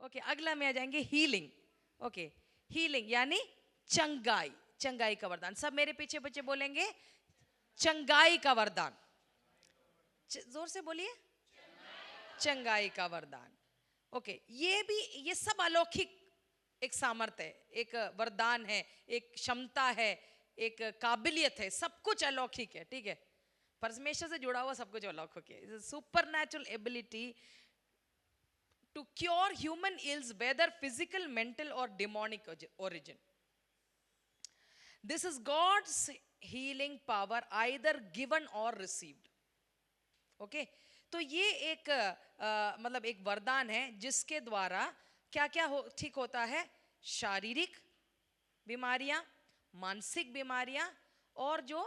Okay, अगला में आ जाएंगे हीलिंग। ओके, हीलिंग यानी चंगाई, चंगाई का वरदान। सब मेरे पीछे पीछे बोलेंगे, चंगाई का वरदान। जोर से बोलिए, चंगाई का वरदान। ओके, ये भी, ये सब अलौकिक एक सामर्थ्य है, एक वरदान है, एक क्षमता है, एक काबिलियत है, सब कुछ अलौकिक है। ठीक है, परमेश्वर से जुड़ा हुआ सब कुछ अलौकिक है। Supernatural ability to cure human ills, whether physical, mental और demonic origin. This is God's healing power, either given और रिसीव्ड। ओके, तो ये एक मतलब एक वरदान है जिसके द्वारा क्या क्या ठीक होता है? शारीरिक बीमारियां, मानसिक बीमारियां, और जो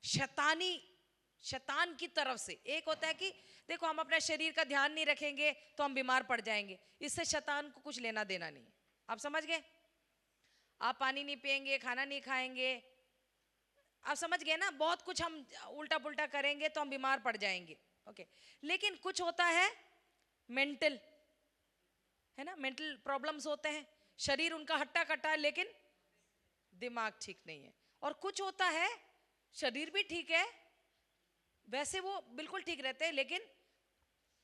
शैतान की तरफ से, एक होता है कि देखो हम अपने शरीर का ध्यान नहीं रखेंगे तो हम बीमार पड़ जाएंगे, इससे शैतान को कुछ लेना देना नहीं। आप समझ गए? आप पानी नहीं पिएंगे, खाना नहीं खाएंगे, आप समझ गए ना? बहुत कुछ हम उल्टा पुल्टा करेंगे तो हम बीमार पड़ जाएंगे। ओके, लेकिन कुछ होता है मेंटल, है ना, मेंटल प्रॉब्लम्स होते हैं, शरीर उनका हट्टा कट्टा है लेकिन दिमाग ठीक नहीं है। और कुछ होता है शरीर भी ठीक है, वैसे वो बिल्कुल ठीक रहते हैं, लेकिन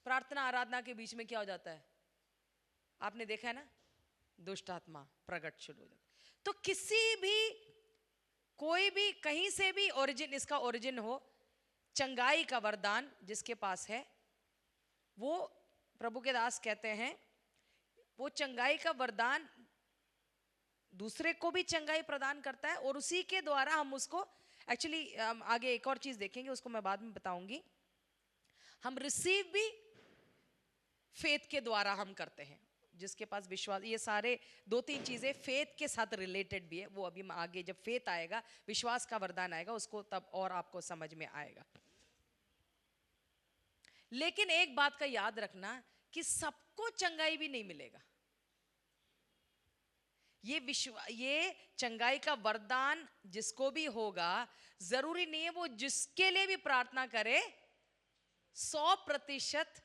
प्रार्थना आराधना के बीच में क्या हो जाता है? आपने देखा है ना, दुष्ट आत्मा प्रकट शुरू हो जाता है। तो किसी भी, कोई भी, कहीं से भी ओरिजिन, इसका ओरिजिन हो, चंगाई का वरदान जिसके पास है, वो प्रभु के दास कहते हैं, वो चंगाई का वरदान दूसरे को भी चंगाई प्रदान करता है, और उसी के द्वारा हम उसको एक्चुअली, आगे एक और चीज देखेंगे, उसको मैं बाद में बताऊंगी। हम रिसीव भी फेथ के द्वारा हम करते हैं, जिसके पास विश्वास, ये सारे दो तीन चीजें फेथ के साथ रिलेटेड भी है, वो अभी आगे जब फेथ आएगा, विश्वास का वरदान आएगा, उसको तब और आपको समझ में आएगा। लेकिन एक बात का याद रखना कि सबको चंगाई भी नहीं मिलेगा। ये चंगाई का वरदान जिसको भी होगा, जरूरी नहीं है वो जिसके लिए भी प्रार्थना करे 100%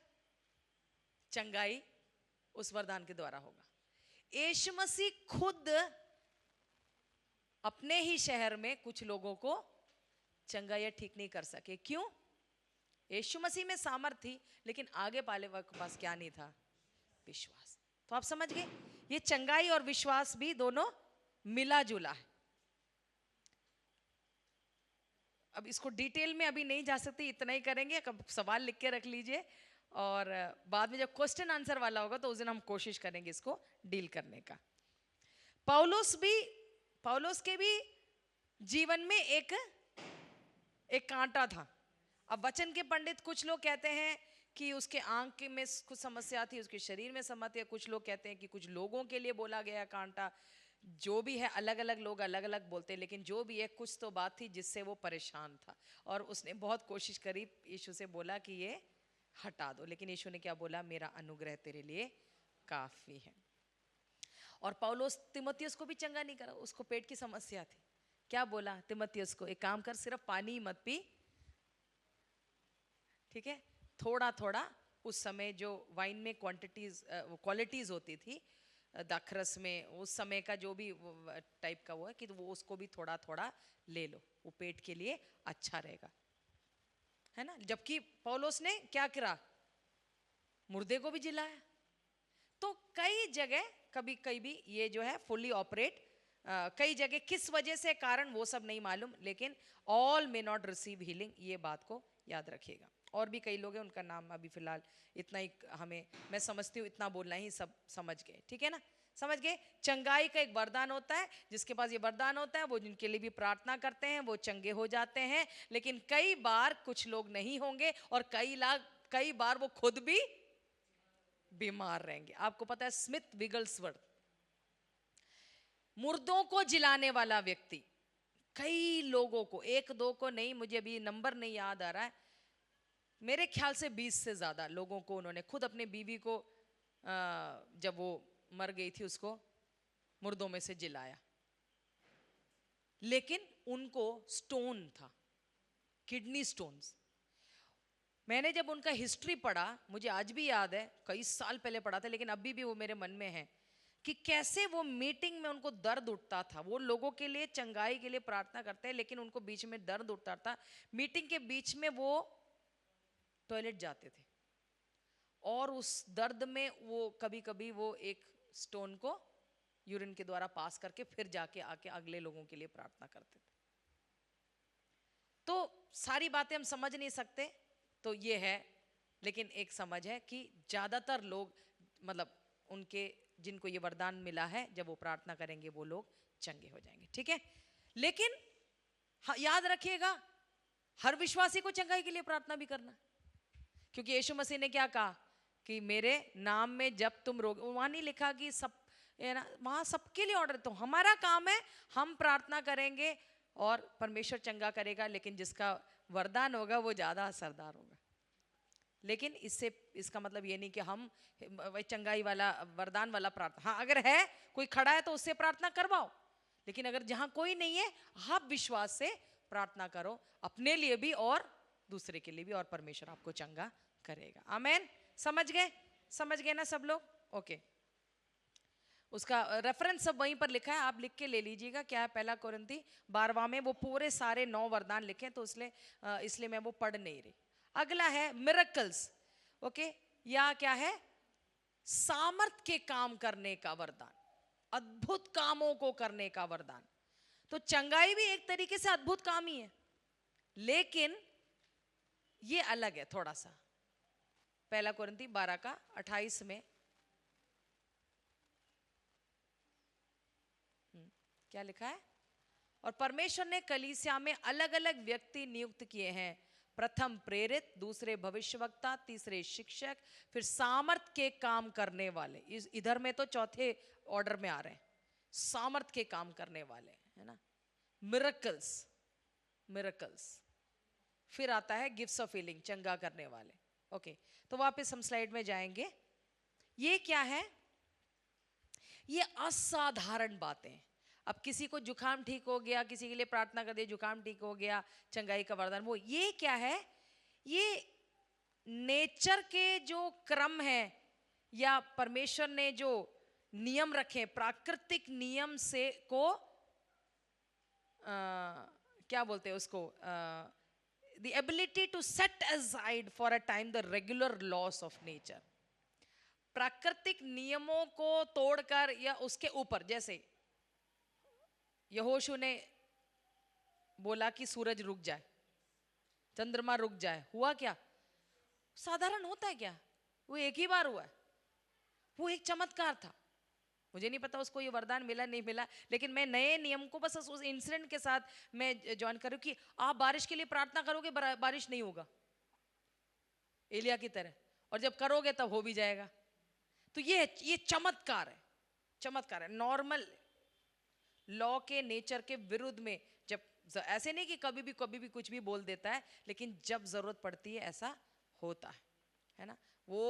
चंगाई उस वरदान के द्वारा होगा। यीशु मसीह खुद अपने ही शहर में कुछ लोगों को चंगाई ठीक नहीं कर सके। क्यों? यीशु मसीह में सामर्थ थी, लेकिन आगे वाले के पास क्या नहीं था? विश्वास। तो आप समझ गए, ये चंगाई और विश्वास भी दोनों मिला जुला है। अब इसको डिटेल में अभी नहीं जा सकते, इतना ही करेंगे, कब सवाल लिख के रख लीजिए, और बाद में जब क्वेश्चन आंसर वाला होगा तो उस दिन हम कोशिश करेंगे इसको डील करने का। पौलुस के भी जीवन में एक कांटा था। अब वचन के पंडित कुछ लोग कहते हैं कि उसके आंख में कुछ समस्या थी, उसके शरीर में समस्या, कुछ लोग कहते हैं कि कुछ लोगों के लिए बोला गया कांटा। जो भी है, अलग अलग लोग अलग अलग बोलते हैं, लेकिन जो भी है, कुछ तो बात थी जिससे वो परेशान था, और उसने बहुत कोशिश करी, यीशु से बोला कि ये हटा दो, लेकिन यीशु ने क्या बोला? मेरा अनुग्रह तेरे लिए काफी है। और पौलुस तीमुथियुस को भी चंगा नहीं करा, उसको पेट की समस्या थी। क्या बोला तीमुथियुस को? एक काम कर, सिर्फ पानी ही मत पी, ठीक है, थोड़ा थोड़ा। उस समय जो वाइन में क्वालिटीज होती थी, दाखरस में, उस समय का जो भी टाइप का वो है, कि वो उसको भी थोड़ा थोड़ा ले लो, वो पेट के लिए अच्छा रहेगा, है ना। जबकि पौलुस ने क्या करा? मुर्दे को भी जिलाया। तो कई जगह, कभी कभी ये जो है फुली ऑपरेट, कई जगह किस वजह से, कारण वो सब नहीं मालूम, लेकिन all may not receive healing, ये बात को याद रखिएगा। और भी कई लोग हैं, उनका नाम अभी फिलहाल इतना ही हमें, मैं समझती हूँ इतना बोलना ही सब समझ गए, ठीक है ना, समझ गए। चंगाई का एक वरदान होता है, जिसके पास ये वरदान होता है वो जिनके लिए भी प्रार्थना करते हैं वो चंगे हो जाते हैं। लेकिन कई बार कुछ लोग नहीं होंगे, और कई बार वो खुद भी बीमार रहेंगे। आपको पता है स्मिथ विगल्सवर्थ, मुर्दों को जिलाने वाला व्यक्ति, कई लोगों को, एक दो को नहीं, मुझे अभी नंबर नहीं याद आ रहा है, मेरे ख्याल से 20 से ज्यादा लोगों को उन्होंने खुद, अपने बीवी को जब वो मर गई थी उसको मुर्दों में से जिलाया। लेकिन उनको स्टोन था, किडनी स्टोन्स। मैंने जब उनका हिस्ट्री पढ़ा, मुझे आज भी याद है, कई साल पहले पढ़ा था, लेकिन अभी भी वो मेरे मन में है कि कैसे वो मीटिंग में उनको दर्द उठता था। वो लोगों के लिए चंगाई के लिए प्रार्थना करते हैं, लेकिन उनको बीच में दर्द उठता था। मीटिंग के बीच में वो टॉयलेट जाते थे और उस दर्द में वो कभी कभी वो एक स्टोन को यूरिन के द्वारा पास करके फिर जाके आके अगले लोगों के लिए प्रार्थना करते थे। तो सारी बातें हम समझ नहीं सकते, तो ये है, लेकिन एक समझ है कि ज्यादातर लोग, मतलब उनके जिनको ये वरदान मिला है, जब वो प्रार्थना करेंगे वो लोग चंगे हो जाएंगे। ठीक है, लेकिन याद रखिएगा, हर विश्वासी को चंगाई के लिए प्रार्थना भी करना, क्योंकि यीशु मसीह ने क्या कहा कि मेरे नाम में जब तुम रोग, वहां नहीं लिखा कि सब, है ना, वहां सबके लिए ऑर्डर। तो हमारा काम है, हम प्रार्थना करेंगे और परमेश्वर चंगा करेगा, लेकिन जिसका वरदान होगा वो ज्यादा असरदार होगा। लेकिन इससे, इसका मतलब ये नहीं कि हम चंगाई वाला वरदान वाला प्रार्थना, हाँ अगर है कोई खड़ा है तो उससे प्रार्थना करवाओ, लेकिन अगर जहां कोई नहीं है, आप विश्वास से प्रार्थना करो, अपने लिए भी और दूसरे के लिए भी, और परमेश्वर आपको चंगा करेगा। आमेन। समझ गए? समझ गए ना सब लोग? ओके, उसका रेफरेंस सब वहीं पर लिखा है, आप लिख के ले लीजिएगा। क्या है? 1 कोरिन्थी 12 में वो पूरे सारे 9 वरदान लिखे, तो इसलिए मैं वो पढ़ नहीं रही। अगला है मिरेकल्स। ओके, या क्या है? सामर्थ के काम करने का वरदान, अद्भुत कामों को करने का वरदान। तो चंगाई भी एक तरीके से अद्भुत काम ही है, लेकिन ये अलग है थोड़ा सा। 1 कोरिन्थी 12 का 28 में क्या लिखा है? और परमेश्वर ने कलीसिया में अलग अलग व्यक्ति नियुक्त किए हैं, प्रथम प्रेरित, दूसरे भविष्यवक्ता, तीसरे शिक्षक, फिर सामर्थ के काम करने वाले। इधर में तो चौथे ऑर्डर में आ रहे हैं, सामर्थ के काम करने वाले, है ना, मिरेकल्स, मिरेकल्स। फिर आता है गिफ्ट्स ऑफ हीलिंग, चंगा करने वाले। ओके, तो वापस हम स्लाइड में जाएंगे। ये क्या है? ये असाधारण बातें। अब किसी को जुकाम ठीक हो गया, किसी के लिए प्रार्थना कर दी, जुकाम ठीक हो गया, चंगाई का वरदान। वो ये क्या है? ये नेचर के जो क्रम है, या परमेश्वर ने जो नियम रखे, प्राकृतिक नियम से को क्या बोलते हैं उसको, the ability to set aside for a time the regular laws of nature। प्राकृतिक नियमों को तोड़कर या उसके ऊपर, जैसे यहोशू ने बोला कि सूरज रुक जाए, चंद्रमा रुक जाए, हुआ क्या? साधारण होता है क्या? वो एक ही बार हुआ है, वो एक चमत्कार था। मुझे नहीं पता उसको ये वरदान मिला नहीं मिला, लेकिन मैं नए नियम को बस उस इंसिडेंट के साथ मैं ज्वाइन करूं कि आप बारिश के लिए प्रार्थना करोगे, बारिश नहीं होगा एलिया की तरह, और जब करोगे तब हो भी जाएगा। तो ये चमत्कार है, चमत्कार है। नॉर्मल लॉ के नेचर के विरुद्ध में, जब ऐसे नहीं कि कभी भी कुछ भी बोल देता है, लेकिन जब जरूरत पड़ती है ऐसा होता है ना। वो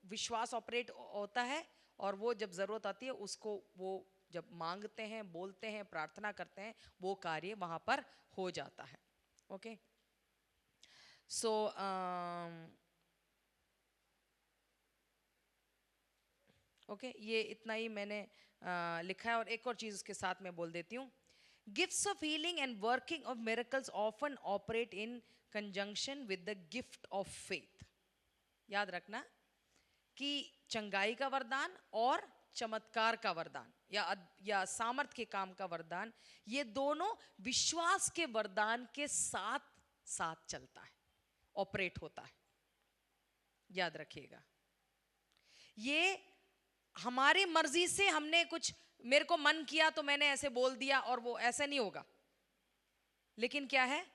विश्वास ऑपरेट होता है, और वो जब जरूरत आती है उसको वो जब मांगते हैं, बोलते हैं, प्रार्थना करते हैं, वो कार्य वहां पर हो जाता है। ओके, सो ओके, ये इतना ही मैंने लिखा है। और एक और चीज उसके साथ में बोल देती हूँ। Gifts of healing and working of miracles often operate in conjunction with the gift of faith. याद रखना कि चंगाई का वरदान और चमत्कार का वरदान, या सामर्थ के काम का वरदान, ये दोनों विश्वास के वरदान के साथ साथ चलता है, ऑपरेट होता है। याद रखिएगा, ये हमारी मर्जी से हमने कुछ, मेरे को मन किया तो मैंने ऐसे बोल दिया, और वो ऐसा नहीं होगा। लेकिन क्या है?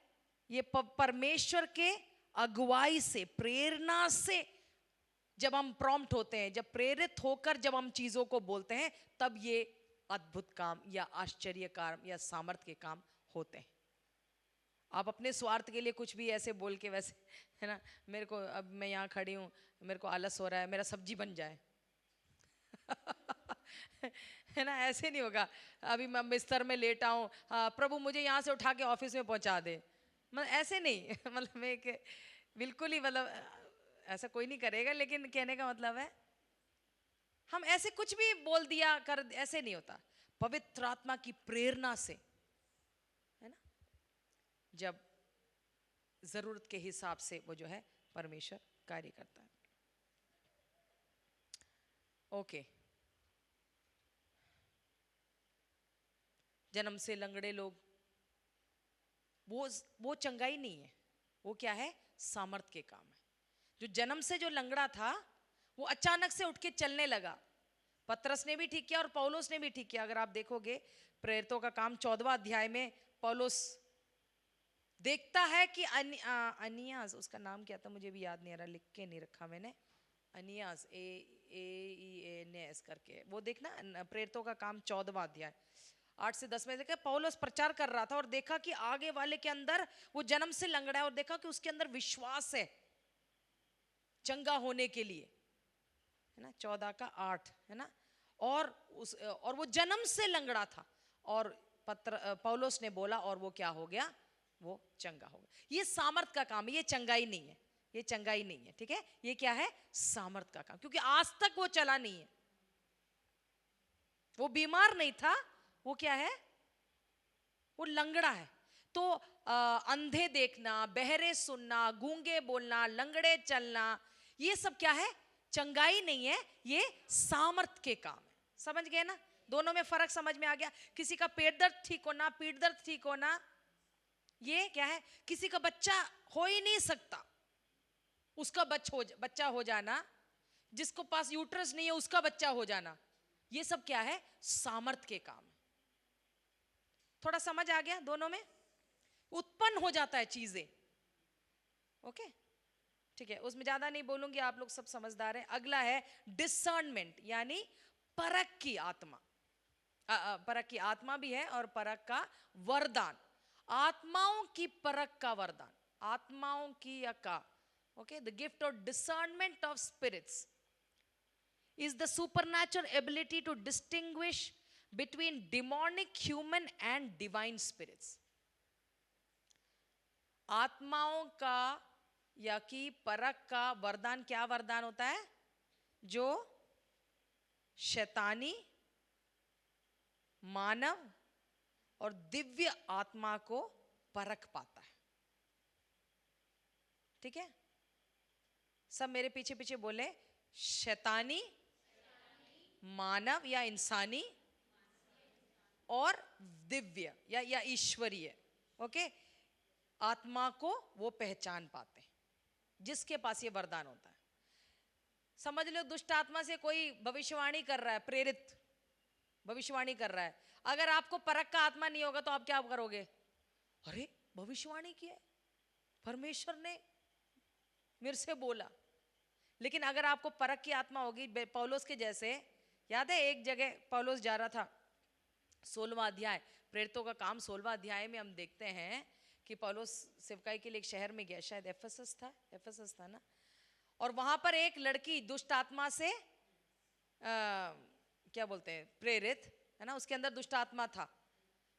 ये परमेश्वर के अगुवाई से, प्रेरणा से जब हम प्रॉम्प्ट होते हैं, जब प्रेरित होकर जब हम चीजों को बोलते हैं, तब ये अद्भुत काम या आश्चर्य काम या सामर्थ के काम होते हैं। आप अपने स्वार्थ के लिए कुछ भी ऐसे बोल के, वैसे, है ना, मेरे को, अब मैं यहाँ खड़ी हूँ, मेरे को आलस हो रहा है, मेरा सब्जी बन जाए है ना, ऐसे नहीं होगा। अभी मैं बिस्तर में लेटा हूँ, प्रभु मुझे यहाँ से उठा के ऑफिस में पहुँचा दे, मतलब ऐसे नहीं मतलब बिल्कुल ही मतलब ऐसा कोई नहीं करेगा, लेकिन कहने का मतलब है हम ऐसे कुछ भी बोल दिया कर, ऐसे नहीं होता। पवित्र आत्मा की प्रेरणा से, है ना, जब जरूरत के हिसाब से वो जो है परमेश्वर कार्य करता है। ओके, जन्म से लंगड़े लोग, वो चंगाई नहीं है, वो क्या है, सामर्थ के काम है। जो जन्म से जो लंगड़ा था वो अचानक से उठ के चलने लगा। पतरस ने भी ठीक किया और पौलुस ने भी ठीक किया। अगर आप देखोगे प्रेरितों का काम 14वां अध्याय में पौलुस देखता है कि अनियास, उसका नाम क्या था मुझे भी याद नहीं आ रहा, लिख के नहीं रखा मैंने, अनियास एस करके, वो देखना प्रेरितों का काम 14वां अध्याय 8 से 10 में देखा पौलुस प्रचार कर रहा था और देखा कि आगे वाले के अंदर वो जन्म से लंगड़ा है और देखा कि उसके अंदर विश्वास है चंगा होने के लिए, है ना, 14 का 8, है ना, और वो जन्म से लंगड़ा था और पौलुस ने बोला और वो क्या हो गया, वो चंगा हो गया। ये सामर्थ का काम है, ये चंगाई नहीं है, ये चंगाई नहीं है, ठीक है, ये क्या है, सामर्थ का काम, क्योंकि आज तक वो चला नहीं है, वो बीमार नहीं था, वो क्या है, वो लंगड़ा है। तो अंधे देखना, बहरे सुनना, गूंगे बोलना, लंगड़े चलना, ये सब क्या है, चंगाई नहीं है, ये सामर्थ के काम है। समझ गए ना, दोनों में फर्क समझ में आ गया। किसी का पेट दर्द ठीक होना, पीठ दर्द ठीक होना, ये क्या है, किसी का बच्चा हो ही नहीं सकता उसका बच्चा हो जाना, जिसको पास यूट्रस नहीं है उसका बच्चा हो जाना, ये सब क्या है, सामर्थ के काम है। थोड़ा समझ आ गया, दोनों में उत्पन्न हो जाता है चीजें। ओके, ठीक है, उसमें ज्यादा नहीं बोलूंगी, आप लोग सब समझदार हैं। अगला है डिसर्नमेंट, यानी परख की आत्मा। परख की आत्मा भी है और परख का वरदान, आत्माओं की परख का वरदान, आत्माओं की का, okay, the gift of discernment of spirits is the supernatural ability to distinguish between demonic, human and divine spirits. आत्माओं का या कि परख का वरदान, क्या वरदान होता है, जो शैतानी, मानव और दिव्य आत्मा को परख पाता है। ठीक है, सब मेरे पीछे पीछे बोले, शैतानी, मानव या इंसानी और दिव्य या ईश्वरीय, ओके, आत्मा को वो पहचान पाते हैं जिसके पास ये वरदान होता है। समझ लो दुष्ट आत्मा से कोई भविष्यवाणी कर रहा है, प्रेरित भविष्यवाणी कर रहा है, अगर आपको परख का आत्मा नहीं होगा तो आप क्या करोगे, अरे भविष्यवाणी की है, परमेश्वर ने मेरे से बोला। लेकिन अगर आपको परख की आत्मा होगी, पौलुस के जैसे, याद है एक जगह पौलुस जा रहा था, 16वां अध्याय, प्रेरितों का काम 16वां अध्याय में हम देखते हैं कि पौलुस सेवकाई के लिए एक शहर में गया, शायद एफेसस था ना, और वहां पर एक लड़की दुष्ट आत्मा से क्या बोलते हैं, प्रेरित, है ना, उसके अंदर दुष्ट आत्मा था।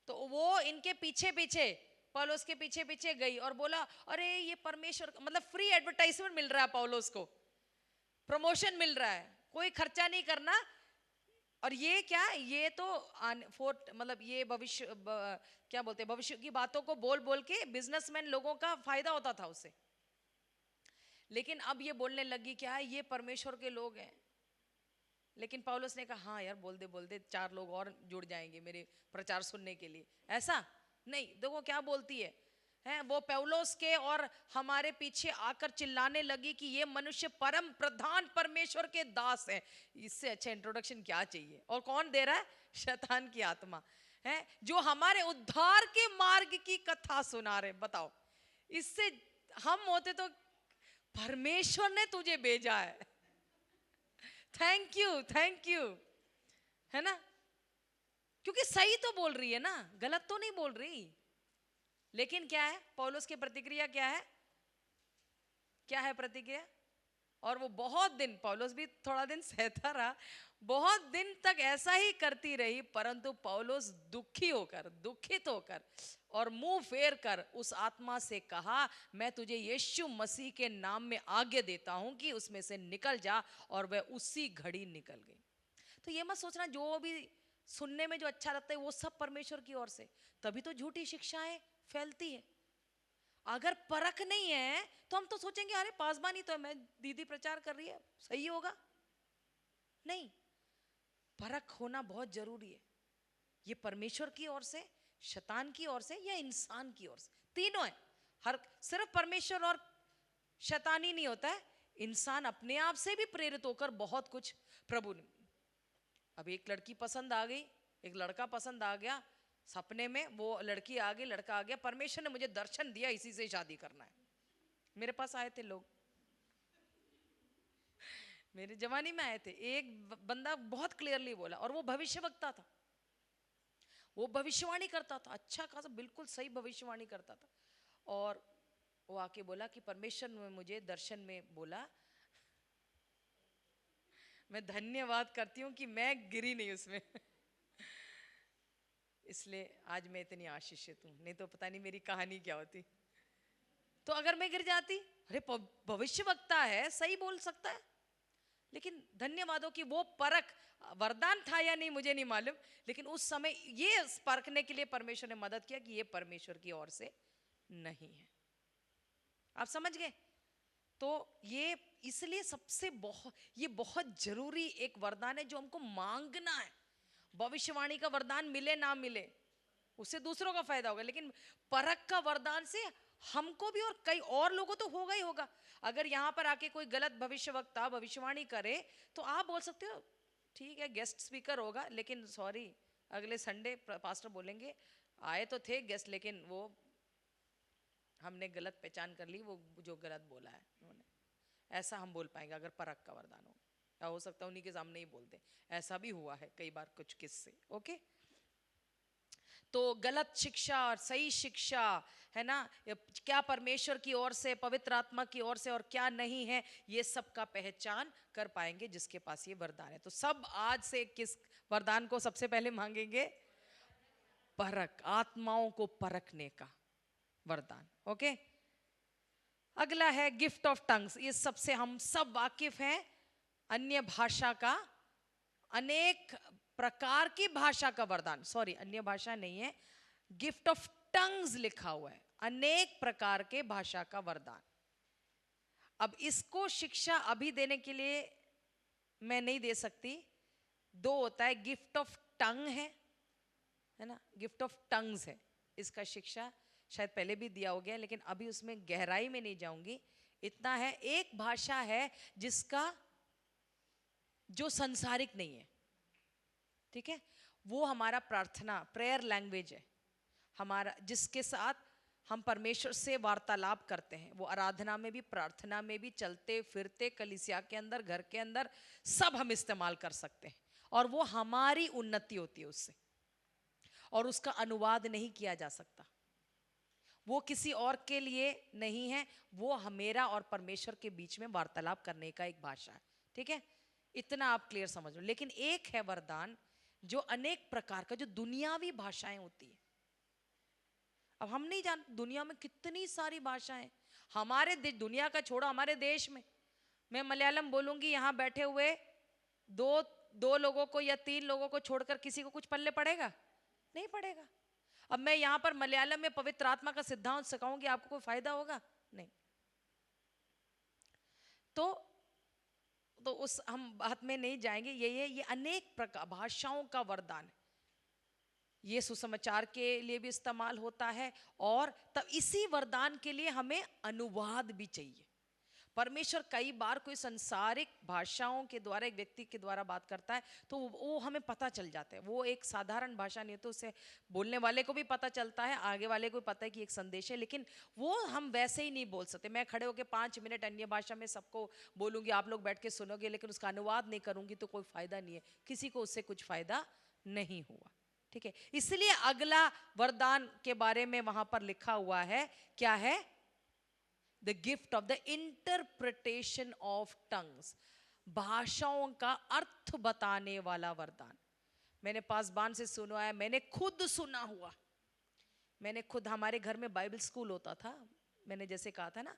तो वो इनके पीछे पीछे, पौलुस के पीछे पीछे गई और बोला, अरे ये परमेश्वर, मतलब फ्री एडवर्टाइजमेंट मिल रहा है, पौलुस को प्रमोशन मिल रहा है, कोई खर्चा नहीं करना। और ये क्या, ये तो मतलब ये भविष्य, क्या बोलते हैं, भविष्य की बातों को बोल बोल के बिजनेसमैन लोगों का फायदा होता था उससे। लेकिन अब ये बोलने लगी क्या है, ये परमेश्वर के लोग हैं। लेकिन पौलुस ने कहा, हाँ यार बोल दे 4 लोग और जुड़ जाएंगे मेरे प्रचार सुनने के लिए। ऐसा नहीं, देखो क्या बोलती है वो पौलुस के और हमारे पीछे आकर चिल्लाने लगी कि ये मनुष्य परम प्रधान परमेश्वर के दास है। इससे अच्छा इंट्रोडक्शन क्या चाहिए। और कौन दे रहा है, शैतान की आत्मा है, जो हमारे उद्धार के मार्ग की कथा सुना रहे। बताओ, इससे हम होते तो परमेश्वर ने तुझे भेजा है, थैंक यू, है ना, क्योंकि सही तो बोल रही है ना, गलत तो नहीं बोल रही। लेकिन क्या है, पौलुस की प्रतिक्रिया क्या है, क्या है प्रतिक्रिया। और वो बहुत दिन, पौलुस भी थोड़ा दिन सहता रहा, बहुत दिन तक ऐसा ही करती रही, परंतु पौलुस दुखित होकर और मुंह फेर कर उस आत्मा से कहा, मैं तुझे यीशु मसीह के नाम में आज्ञा देता हूं कि उसमें से निकल जा, और वह उसी घड़ी निकल गई। तो ये मत सोचना जो भी सुनने में जो अच्छा लगता है वो सब परमेश्वर की ओर से, तभी तो झूठी शिक्षाएं फैलती है। अगर परख नहीं है तो हम तो सोचेंगे अरे पासबानी तो है, मैं दीदी प्रचार कर रही है, सही होगा। नहीं, परख होना बहुत जरूरी है। ये परमेश्वर की ओर से, शैतान की ओर से या इंसान की ओर से, तीनों है। हर सिर्फ परमेश्वर और शैतान ही नहीं होता है, इंसान अपने आप से भी प्रेरित होकर बहुत कुछ प्रभु ने। अब एक लड़की पसंद आ गई, एक लड़का पसंद आ गया, सपने में वो लड़की आ गई, लड़का आ गया, परमेश्वर ने मुझे दर्शन दिया इसी से शादी करना है। मेरे पास आए थे लोग, मेरे जवानी में आए थे, एक बंदा बहुत क्लियरली बोला, और वो भविष्यवक्ता था, वो भविष्यवाणी करता था, अच्छा खासा बिल्कुल सही भविष्यवाणी करता था। और वो आके बोला कि परमेश्वर ने मुझे दर्शन में बोला, मैं धन्यवाद करती हूँ कि मैं गिरी नहीं उसमें इसलिए आज मैं इतनी आशीषित हूँ, नहीं तो पता नहीं मेरी कहानी क्या होती। तो अगर मैं गिर जाती, अरे भविष्यवक्ता है, सही बोल सकता है, लेकिन धन्यवाद हो कि वो परख, वरदान था या नहीं मुझे नहीं मालूम, लेकिन उस समय ये परखने के लिए परमेश्वर ने मदद किया कि ये परमेश्वर की ओर से नहीं है। आप समझ गए? तो ये इसलिए ये बहुत जरूरी एक वरदान है जो हमको मांगना है। भविष्यवाणी का वरदान मिले ना मिले उससे दूसरों का फायदा होगा, लेकिन परख का वरदान से हमको भी और कई और लोगों तो होगा ही होगा। अगर यहाँ पर आके कोई गलत भविष्यवक्ता भविष्यवाणी करे तो आप बोल सकते हो ठीक है गेस्ट स्पीकर होगा, लेकिन सॉरी अगले संडे पास्टर बोलेंगे आए तो थे गेस्ट, लेकिन वो हमने गलत पहचान कर ली, वो जो गलत बोला है उन्होंने, ऐसा हम बोल पाएंगे अगर परख का वरदान हो। या हो सकता है उन्हीं के सामने ही बोलते, ऐसा भी हुआ है कई बार कुछ किस्से। ओके, तो गलत शिक्षा और सही शिक्षा है ना, क्या परमेश्वर की ओर से, पवित्र आत्मा की ओर से और क्या नहीं है, ये सब का पहचान कर पाएंगे जिसके पास ये वरदान है। तो सब आज से किस वरदान को सबसे पहले मांगेंगे? परख, आत्माओं को परखने का वरदान। ओके, अगला है गिफ्ट ऑफ टंग्स। ये सबसे हम सब वाकिफ हैं, अन्य भाषा का, अनेक प्रकार की भाषा का वरदान, सॉरी अन्य भाषा नहीं है, गिफ्ट ऑफ टंग्स लिखा हुआ है, अनेक प्रकार के भाषा का वरदान। अब इसको शिक्षा अभी देने के लिए मैं नहीं दे सकती, दो होता है, गिफ्ट ऑफ टंग है ना, गिफ्ट ऑफ टंग्स है, इसका शिक्षा शायद पहले भी दिया हो गया, लेकिन अभी उसमें गहराई में नहीं जाऊंगी। इतना है, एक भाषा है जिसका जो संसारिक नहीं है, ठीक है, वो हमारा प्रार्थना प्रेयर लैंग्वेज है हमारा, जिसके साथ हम परमेश्वर से वार्तालाप करते हैं। वो आराधना में भी, प्रार्थना में भी, चलते फिरते, कलीसिया के अंदर, घर के अंदर, सब हम इस्तेमाल कर सकते हैं, और वो हमारी उन्नति होती है उससे, और उसका अनुवाद नहीं किया जा सकता, वो किसी और के लिए नहीं है, वो मेरा और परमेश्वर के बीच में वार्तालाप करने का एक भाषा है। ठीक है, इतना आप क्लियर समझ लो। लेकिन एक है वरदान जो अनेक प्रकार का, जो दुनियावी भाषाएं होती है। अब हम नहीं जानते दुनिया में कितनी सारी भाषाएं, हमारे दुनिया का छोड़ो, हमारे देश में मैं मलयालम बोलूंगी, यहाँ बैठे हुए दो लोगों को या 3 लोगों को छोड़कर किसी को कुछ पल्ले पड़ेगा? नहीं पड़ेगा। अब मैं यहाँ पर मलयालम में पवित्र आत्मा का सिद्धांत सिखाऊंगी, आपको कोई फायदा होगा? नहीं। तो उस हम बात में नहीं जाएंगे। ये अनेक प्रकार भाषाओं का वरदान है, ये सुसमाचार के लिए भी इस्तेमाल होता है, और तब इसी वरदान के लिए हमें अनुवाद भी चाहिए। परमेश्वर कई बार कोई संसारिक भाषाओं के द्वारा एक व्यक्ति के द्वारा बात करता है तो वो हमें पता चल जाता है, वो एक साधारण भाषा नहीं है, तो उसे बोलने वाले को भी पता चलता है, आगे वाले को भी पता है कि एक संदेश है, लेकिन वो हम वैसे ही नहीं बोल सकते। मैं खड़े होकर 5 मिनट अन्य भाषा में सबको बोलूंगी, आप लोग बैठ के सुनोगे, लेकिन उसका अनुवाद नहीं करूंगी तो कोई फायदा नहीं है, किसी को उससे कुछ फायदा नहीं हुआ। ठीक है, इसलिए अगला वरदान के बारे में वहां पर लिखा हुआ है, क्या है? The gift of the interpretation of tongues, भाषाओं का अर्थ बताने वाला वरदान। मैंने पासबान से सुना है, मैंने खुद सुना हुआ, मैंने खुद, हमारे घर में बाइबल स्कूल होता था। मैंने जैसे कहा था ना,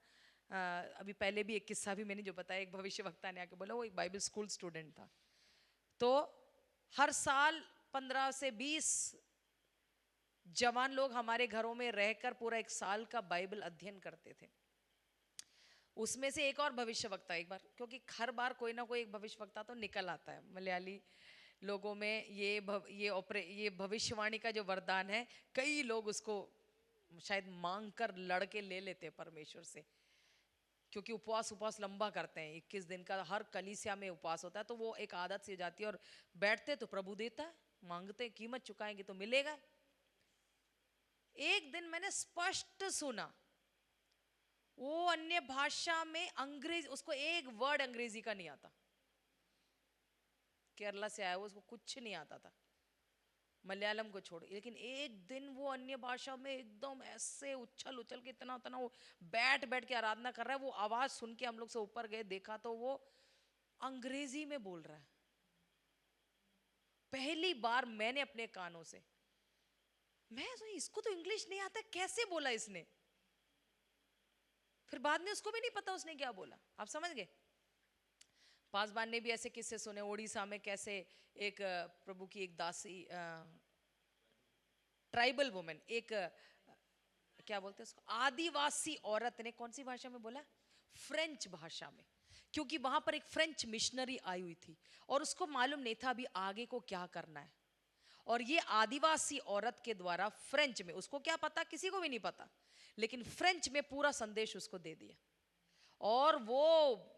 अभी पहले भी एक किस्सा भी मैंने जो बताया, एक भविष्यवक्ता ने आके बोला वो एक बाइबल स्कूल स्टूडेंट था। तो हर साल 15 से 20 जवान लोग हमारे घरों में रहकर पूरा एक साल का बाइबल अध्ययन करते थे। उसमें से एक और भविष्यवक्ता, एक बार, क्योंकि हर बार कोई ना कोई एक भविष्यवक्ता तो निकल आता है मलयाली लोगों में, ये भविष्यवाणी का जो वरदान है, कई लोग उसको शायद मांग कर लड़के ले लेते हैं परमेश्वर से, क्योंकि उपवास लंबा करते हैं, 21 दिन का हर कलीसिया में उपवास होता है, तो वो एक आदत सी हो जाती है। और बैठते तो प्रभु देता है, मांगते कीमत चुकाएंगे तो मिलेगा। एक दिन मैंने स्पष्ट सुना, वो अन्य भाषा में अंग्रेजी, उसको एक वर्ड अंग्रेजी का नहीं आता, केरला से आया, उसको कुछ नहीं आता था मलयालम को छोड़। लेकिन एक दिन वो अन्य भाषा में एकदम ऐसे उछल उछल के इतना उतना वो बैठ बैठ के आराधना कर रहा है। वो आवाज सुन के हम लोग से ऊपर गए, देखा तो वो अंग्रेजी में बोल रहा है। पहली बार मैंने अपने कानों से, मैं इसको तो इंग्लिश नहीं आता, कैसे बोला इसने। फिर बाद में उसको भी नहीं पता उसने क्या बोला। आप समझ गए। पासवान ने भी ऐसे किस्से सुने, उड़ीसा में कैसे एक प्रभु की एक दासी, ट्राइबल वुमेन, एक क्या बोलते हैं उसको, आदिवासी औरत ने कौन सी भाषा में बोला, फ्रेंच भाषा में, क्योंकि वहां पर एक फ्रेंच मिशनरी आई हुई थी और उसको मालूम नहीं था अभी आगे को क्या करना है। और ये आदिवासी औरत के द्वारा फ्रेंच में, उसको क्या पता, किसी को भी नहीं पता, लेकिन फ्रेंच में पूरा संदेश उसको दे दिया। और वो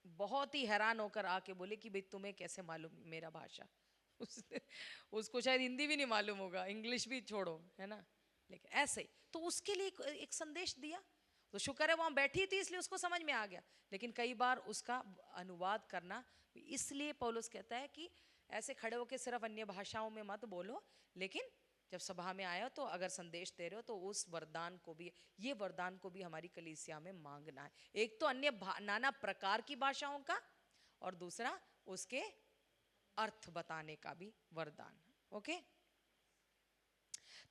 बहुत ही हैरान होकर आके बोले कि भाई तुम्हें कैसे मालूम मेरा भाषा। उसको शायद हिंदी भी नहीं मालूम होगा, इंग्लिश भी छोड़ो, है ना। लेकिन ऐसे ही तो उसके लिए एक संदेश दिया, तो शुक्र है वहां बैठी थी इसलिए उसको समझ में आ गया। लेकिन कई बार उसका अनुवाद करना, इसलिए पौलुस कहता है कि ऐसे खड़े होकर सिर्फ अन्य भाषाओं में मत बोलो, लेकिन जब सभा में आए हो तो अगर संदेश दे रहे हो तो उस वरदान को भी, ये वरदान को भी हमारी कलीसिया में मांगना है। एक तो अन्य नाना प्रकार की भाषाओं का, और दूसरा उसके अर्थ बताने का भी वरदान। ओके,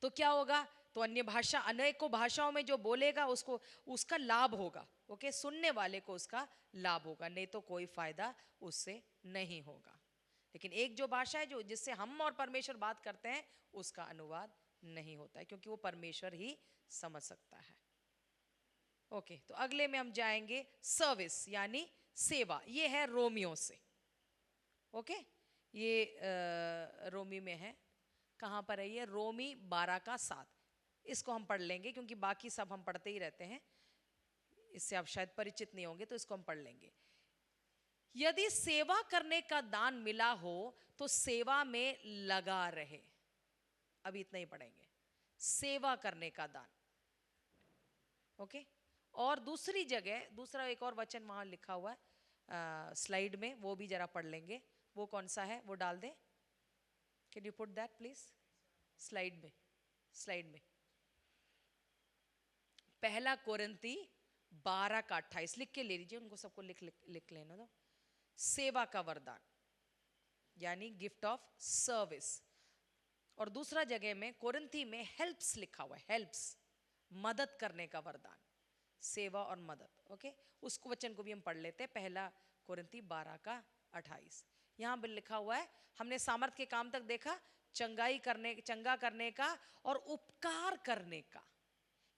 तो क्या होगा, तो अन्य भाषा, अनेकों भाषाओं में जो बोलेगा उसको, उसका लाभ होगा। ओके, सुनने वाले को उसका लाभ होगा, नहीं तो कोई फायदा उससे नहीं होगा। लेकिन एक जो भाषा है जो जिससे हम और परमेश्वर बात करते हैं, उसका अनुवाद नहीं होता है, क्योंकि वो परमेश्वर ही समझ सकता है। ओके, तो अगले में हम जाएंगे सर्विस यानी सेवा। ये है रोमियो से। ओके, ये रोमी में है। कहाँ पर है ये, रोमी 12 का 7। इसको हम पढ़ लेंगे क्योंकि बाकी सब हम पढ़ते ही रहते हैं, इससे आप शायद परिचित नहीं होंगे, तो इसको हम पढ़ लेंगे। यदि सेवा करने का दान मिला हो तो सेवा में लगा रहे। अभी इतना ही पढ़ेंगे, सेवा करने का दान। ओके, और दूसरी जगह, दूसरा एक और वचन वहां लिखा हुआ है स्लाइड में, वो भी जरा पढ़ लेंगे। वो कौन सा है, वो डाल दे, can you put that please slide में, स्लाइड में। पहला कोरिन्थी 12 का 28 लिख के ले लीजिए, उनको सबको लिख लेना दो। सेवा का वरदान यानी गिफ्ट ऑफ सर्विस। और दूसरा जगह में कोरिन्थी में हेल्प्स लिखा हुआ है, हेल्प्स, मदद करने का वरदान, सेवा और मदद। ओके, उसको वचन को भी हम पढ़ लेते हैं। पहला कोरिन्थी 12 का 28, यहां पर लिखा हुआ है, हमने सामर्थ के काम तक देखा, चंगा करने का और उपकार करने का,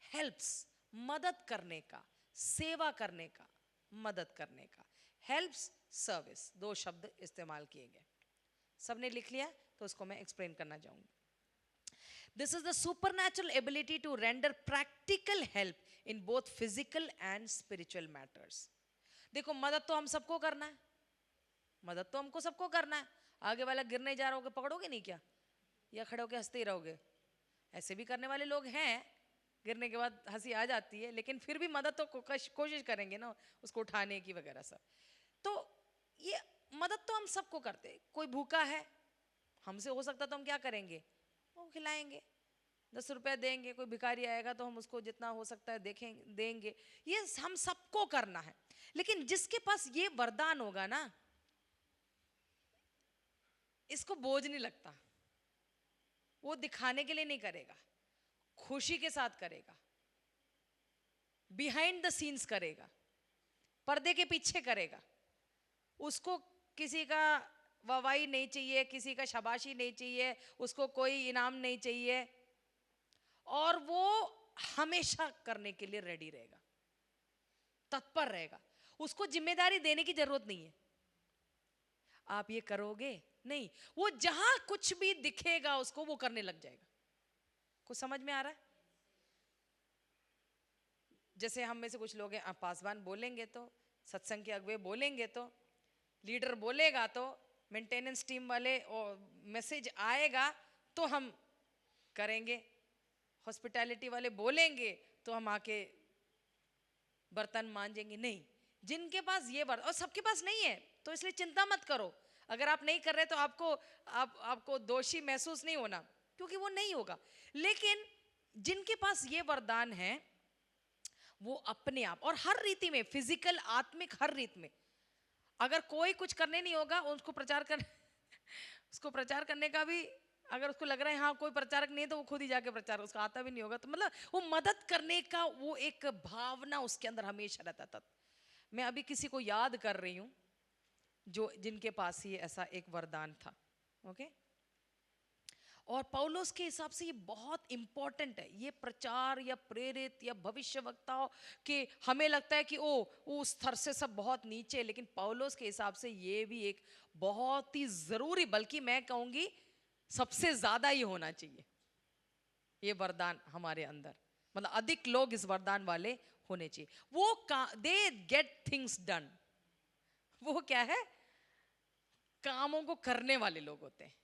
हेल्प्स, मदद करने का, सेवा करने का, मदद करने का, हेल्प्स, सर्विस, 2 शब्द इस्तेमाल किए गए। सबने लिख लिया, तो उसको मैं एक्सप्लेन करना चाहूंगी। This is the supernatural ability to render practical help in both physical and spiritual matters. देखो, मदद तो हम सबको करना है, मदद तो हमको सबको करना है। आगे वाला गिरने जा रहा होगा, पकड़ोगे नहीं क्या, या खड़े होकर हंसते ही रहोगे? ऐसे भी करने वाले लोग हैं, गिरने के बाद हंसी आ जाती है, लेकिन फिर भी मदद तो कोशिश करेंगे ना उसको उठाने की वगैरह सब। तो ये मदद तो हम सबको करते हैं। कोई भूखा है, हमसे हो सकता तो हम क्या करेंगे, वो खिलाएंगे, 10 रुपया देंगे, कोई भिखारी आएगा तो हम उसको जितना हो सकता है देखें देंगे। ये हम सबको करना है। लेकिन जिसके पास ये वरदान होगा ना, इसको बोझ नहीं लगता। वो दिखाने के लिए नहीं करेगा, खुशी के साथ करेगा, बिहाइंड द सीन्स करेगा, पर्दे के पीछे करेगा। उसको किसी का वाहवाही नहीं चाहिए, किसी का शाबाशी नहीं चाहिए, उसको कोई इनाम नहीं चाहिए, और वो हमेशा करने के लिए रेडी रहेगा, तत्पर रहेगा। उसको जिम्मेदारी देने की जरूरत नहीं है, आप ये करोगे नहीं, वो जहां कुछ भी दिखेगा उसको वो करने लग जाएगा। कुछ समझ में आ रहा है? जैसे हम में से कुछ लोग हैं, पासवान बोलेंगे तो, सत्संग के अगुवे बोलेंगे तो, लीडर बोलेगा तो, मेंटेनेंस टीम वाले मैसेज आएगा तो हम करेंगे, हॉस्पिटैलिटी वाले बोलेंगे तो हम आके बर्तन मांजेंगे। नहीं, जिनके पास ये और सबके पास नहीं है तो इसलिए चिंता मत करो। अगर आप नहीं कर रहे तो आपको दोषी महसूस नहीं होना, क्योंकि वो नहीं होगा। लेकिन जिनके पास ये वरदान है वो अपने आप और हर रीति में, फिजिकल, आत्मिक, हर रीति में, अगर कोई कुछ करने नहीं होगा उसको प्रचार कर उसको प्रचार करने का भी, अगर उसको लग रहा है हाँ कोई प्रचारक नहीं है तो वो खुद ही जाके प्रचार, उसको आता भी नहीं होगा, तो मतलब वो मदद करने का वो एक भावना उसके अंदर हमेशा रहता था। मैं अभी किसी को याद कर रही हूँ जो जिनके पास ये ऐसा एक वरदान था। ओके, और पौलुस के हिसाब से ये बहुत इंपॉर्टेंट है, ये प्रचार या प्रेरित या भविष्यवक्ताओं के हमें लगता है कि उस स्तर से सब बहुत नीचे है, लेकिन पौलुस के हिसाब से ये भी एक बहुत ही जरूरी, बल्कि मैं कहूंगी सबसे ज्यादा ही होना चाहिए ये वरदान हमारे अंदर। मतलब अधिक लोग इस वरदान वाले होने चाहिए। वो दे गेट थिंग्स डन, वो क्या है, कामों को करने वाले लोग होते हैं।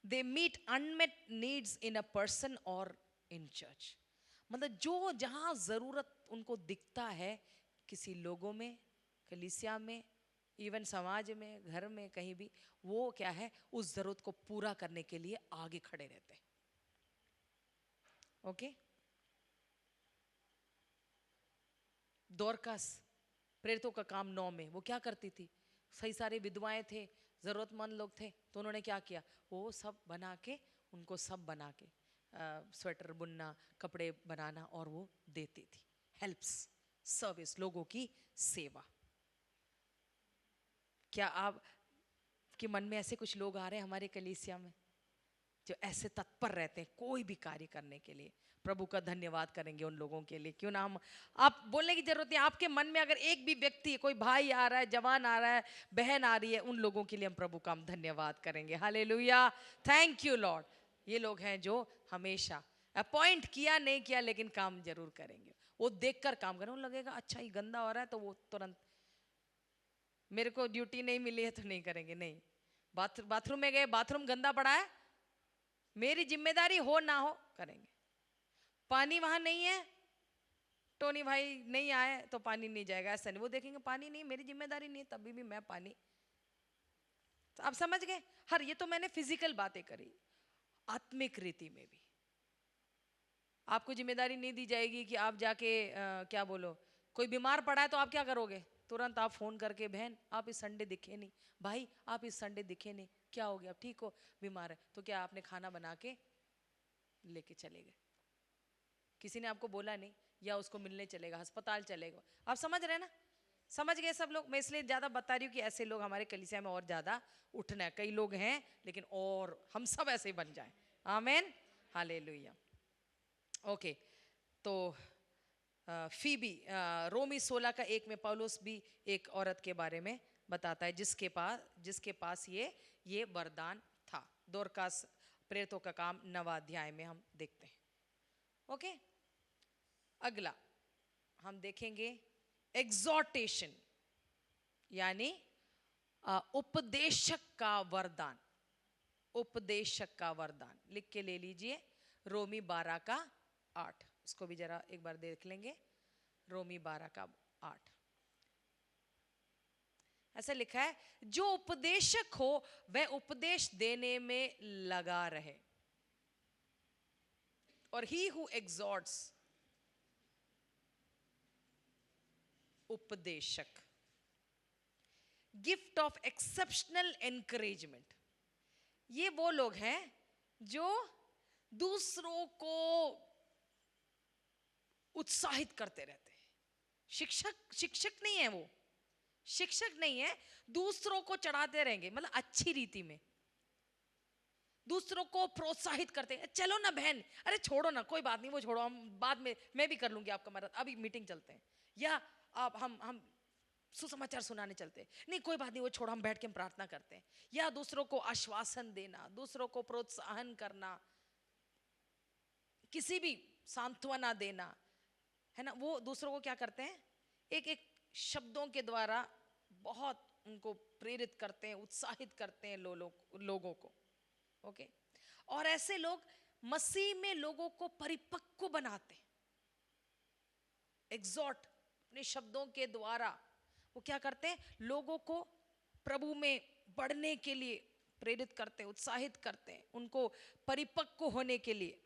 They meet unmet needs in a person और इन चर्च। मतलब जो जहां जरूरत उनको दिखता है, किसी लोगों में, कलीसिया में, इवन समाज में, घर में, कहीं भी, वो क्या है, उस जरूरत को पूरा करने के लिए आगे खड़े रहते हैं। ओके, दोरकास प्रेरितों का काम 9 में वो क्या करती थी, सही सारे विधवाएं थे, जरूरतमंद लोग थे, तो उन्होंने क्या किया, वो सब बना के, उनको सब बना के स्वेटर बुनना, कपड़े बनाना, और वो देती थी। हेल्प्स, सर्विस, लोगों की सेवा। क्या आप के मन में ऐसे कुछ लोग आ रहे हैं हमारे कलीसिया में जो ऐसे तत्पर रहते हैं कोई भी कार्य करने के लिए? प्रभु का धन्यवाद करेंगे उन लोगों के लिए। क्यों ना हम, आप बोलने की जरूरत नहीं, आपके मन में अगर एक भी व्यक्ति, कोई भाई आ रहा है, जवान आ रहा है, बहन आ रही है, उन लोगों के लिए हम प्रभु का हम धन्यवाद करेंगे। Hallelujah, thank you Lord. ये लोग हैं जो हमेशा अपॉइंट किया नहीं किया लेकिन काम जरूर करेंगे। वो देखकर काम करें, उन्हें लगेगा अच्छा ये गंदा हो रहा है तो वो तुरंत, मेरे को ड्यूटी नहीं मिली है तो नहीं करेंगे, नहीं। बाथरूम में गए, बाथरूम गंदा पड़ा है, मेरी जिम्मेदारी हो ना हो करेंगे। पानी वहां नहीं है, टोनी भाई नहीं आए तो पानी नहीं जाएगा, ऐसा नहीं। वो देखेंगे पानी नहीं, मेरी जिम्मेदारी नहीं है, तभी भी मैं पानी। तो आप समझ गए? हर, ये तो मैंने फिजिकल बातें करी। आत्मिक रीति में भी आपको जिम्मेदारी नहीं दी जाएगी कि आप जाके क्या बोलो, कोई बीमार पड़ा है तो आप क्या करोगे, तुरंत आप फोन करके, बहन आप इस संडे दिखे नहीं, भाई आप इस संडे दिखे नहीं, क्या हो गया, ठीक हो, बीमार है, तो क्या आपने खाना बना के लेके चले गए? किसी ने आपको बोला नहीं, या उसको मिलने चलेगा, अस्पताल चलेगा। आप समझ रहे हैं ना? समझ गए सब लोग? मैं इसलिए ज्यादा बता रही हूँ कि ऐसे लोग हमारे कलीसिया में और ज्यादा उठना है। कई लोग हैं लेकिन और हम सब ऐसे ही बन जाएं। आमीन, हालेलुया। ओके, तो फीबी, रोमी 16 का 1 में पौलुस भी एक औरत के बारे में बताता है जिसके पास ये वरदान था। दोरकास प्रेरितों का काम 9वां अध्याय में हम देखते हैं। ओके, अगला हम देखेंगे एग्जॉर्टेशन, यानी उपदेशक का वरदान। उपदेशक का वरदान लिख के ले लीजिए, रोमी 12 का 8। इसको भी जरा एक बार देख लेंगे। रोमी 12 का 8 ऐसा लिखा है, जो उपदेशक हो वह उपदेश देने में लगा रहे। और ही हु एग्जॉर्ट्स, उपदेशक, गिफ्ट ऑफ एक्सेप्शनल एनकरेजमेंट। ये वो लोग हैं जो दूसरों को उत्साहित करते रहते हैं। शिक्षक नहीं है वो, शिक्षक नहीं है, दूसरों को चढ़ाते रहेंगे, मतलब अच्छी रीति में दूसरों को प्रोत्साहित करते हैं। चलो ना बहन, अरे छोड़ो ना, कोई बात नहीं, वो छोड़ो, हम बाद में, मैं भी कर लूंगी आपका मदद, अभी मीटिंग चलते हैं, या आप हम सुसमाचार सुनाने चलते हैं, नहीं कोई बात नहीं, वो छोड़ो, हम बैठ के हम प्रार्थना करते हैं। या दूसरों को आश्वासन देना, दूसरों को प्रोत्साहन करना, किसी भी सांत्वना देना, है ना, वो दूसरों को क्या करते हैं, एक एक शब्दों के द्वारा बहुत उनको प्रेरित करते हैं, उत्साहित करते हैं लोगों को। ओके, और ऐसे लोग मसीह में लोगों को परिपक्व बनाते हैं। एग्जॉर्ट, अपने शब्दों के द्वारा वो क्या करते हैं, लोगों को प्रभु में बढ़ने के लिए प्रेरित करते हैं, उत्साहित करते हैं, उनको परिपक्व होने के लिए,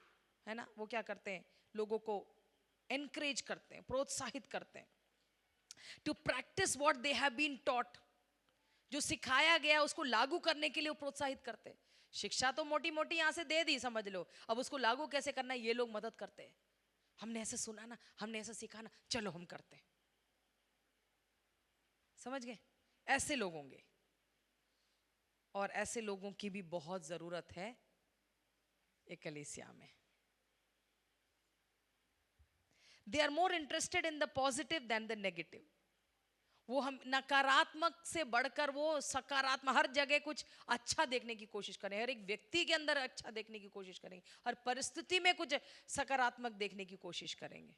है ना, वो क्या करते हैं, लोगों को एनकरेज करते हैं, प्रोत्साहित करते हैं। To practice what they have been taught, जो सिखाया गया उसको लागू करने के लिए वो प्रोत्साहित करते हैं। शिक्षा तो मोटी मोटी यहां से दे दी, समझ लो, अब उसको लागू कैसे करना है ये लोग मदद करते हैं। हमने ऐसे सुना ना, हमने ऐसा सीखा ना, चलो हम करते हैं। समझ गए? ऐसे लोग होंगे, और ऐसे लोगों की भी बहुत जरूरत है एकलेसिया में। They are more interested in the positive than the negative. वो हम नकारात्मक से बढ़कर वो सकारात्मक, हर जगह कुछ अच्छा देखने की कोशिश करें, हर एक व्यक्ति के अंदर अच्छा देखने की कोशिश करेंगे, हर परिस्थिति में कुछ सकारात्मक देखने की कोशिश करेंगे।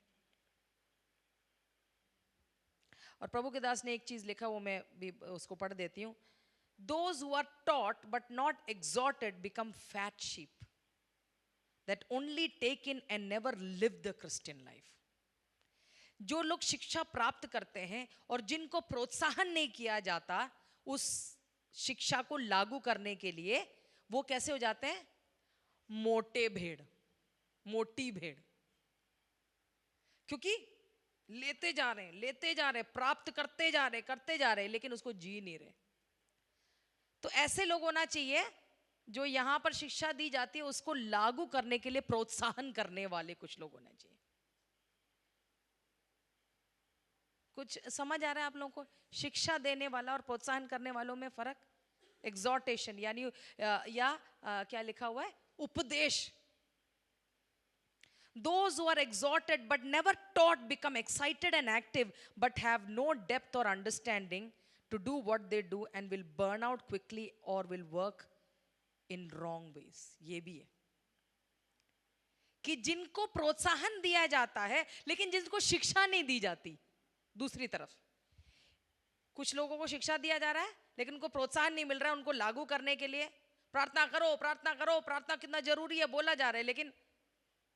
और प्रभु के दास ने एक चीज लिखा, वो मैं भी उसको पढ़ देती हूँ। Those who are taught but not exhorted become fat sheep that only take in and never live the Christian life. जो लोग शिक्षा प्राप्त करते हैं और जिनको प्रोत्साहन नहीं किया जाता उस शिक्षा को लागू करने के लिए, वो कैसे हो जाते हैं, मोटे भेड़, मोटी भेड़। क्योंकि लेते जा रहे, प्राप्त करते जा रहे, लेकिन उसको जी नहीं रहे। तो ऐसे लोग होना चाहिए जो यहां पर शिक्षा दी जाती है उसको लागू करने के लिए प्रोत्साहन करने वाले कुछ लोग होने चाहिए। कुछ समझ आ रहा है आप लोगों को? शिक्षा देने वाला और प्रोत्साहन करने वालों में फर्क। एग्जॉर्टेशन यानी क्या लिखा हुआ है, उपदेश। Those who are exhorted but never taught become excited and active but have no depth or understanding to do what they do and will burn out quickly or will work in wrong ways. ये भी है कि जिनको प्रोत्साहन दिया जाता है लेकिन जिनको शिक्षा नहीं दी जाती। दूसरी तरफ कुछ लोगों को शिक्षा दिया जा रहा है लेकिन उनको प्रोत्साहन नहीं मिल रहा है उनको लागू करने के लिए। प्रार्थना करो, प्रार्थना करो, प्रार्थना कितना जरूरी है बोला जा रहा है, लेकिन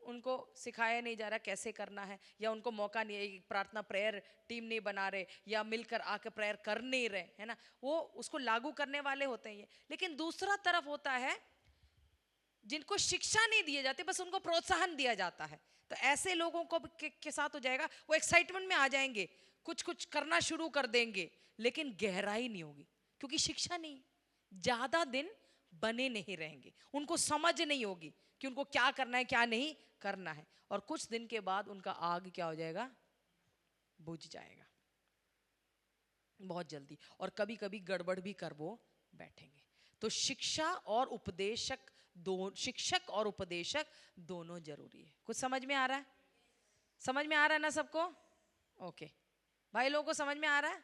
उनको सिखाया नहीं जा रहा कैसे करना है, या उनको मौका नहीं, प्रार्थना प्रेयर टीम नहीं बना रहे, या मिलकर आके प्रेयर कर नहीं रहे, है ना, वो उसको लागू करने वाले होते हैं। लेकिन दूसरा तरफ होता है जिनको शिक्षा नहीं दी जाती, बस उनको प्रोत्साहन दिया जाता है। तो ऐसे लोगों को के साथ हो जाएगा, वो एक्साइटमेंट में आ जाएंगे, कुछ कुछ करना शुरू कर देंगे, लेकिन गहराई नहीं होगी क्योंकि शिक्षा नहीं, ज्यादा दिन बने नहीं रहेंगे, उनको समझ नहीं होगी कि उनको क्या करना है क्या नहीं करना है, और कुछ दिन के बाद उनका आग क्या हो जाएगा, बुझ जाएगा बहुत जल्दी, और कभी कभी गड़बड़ भी कर वो बैठेंगे। तो शिक्षा और उपदेशक शिक्षक और उपदेशक दोनों जरूरी है। कुछ समझ में आ रहा है? समझ में आ रहा है ना सबको? ओके, भाई लोगों को समझ में आ रहा है?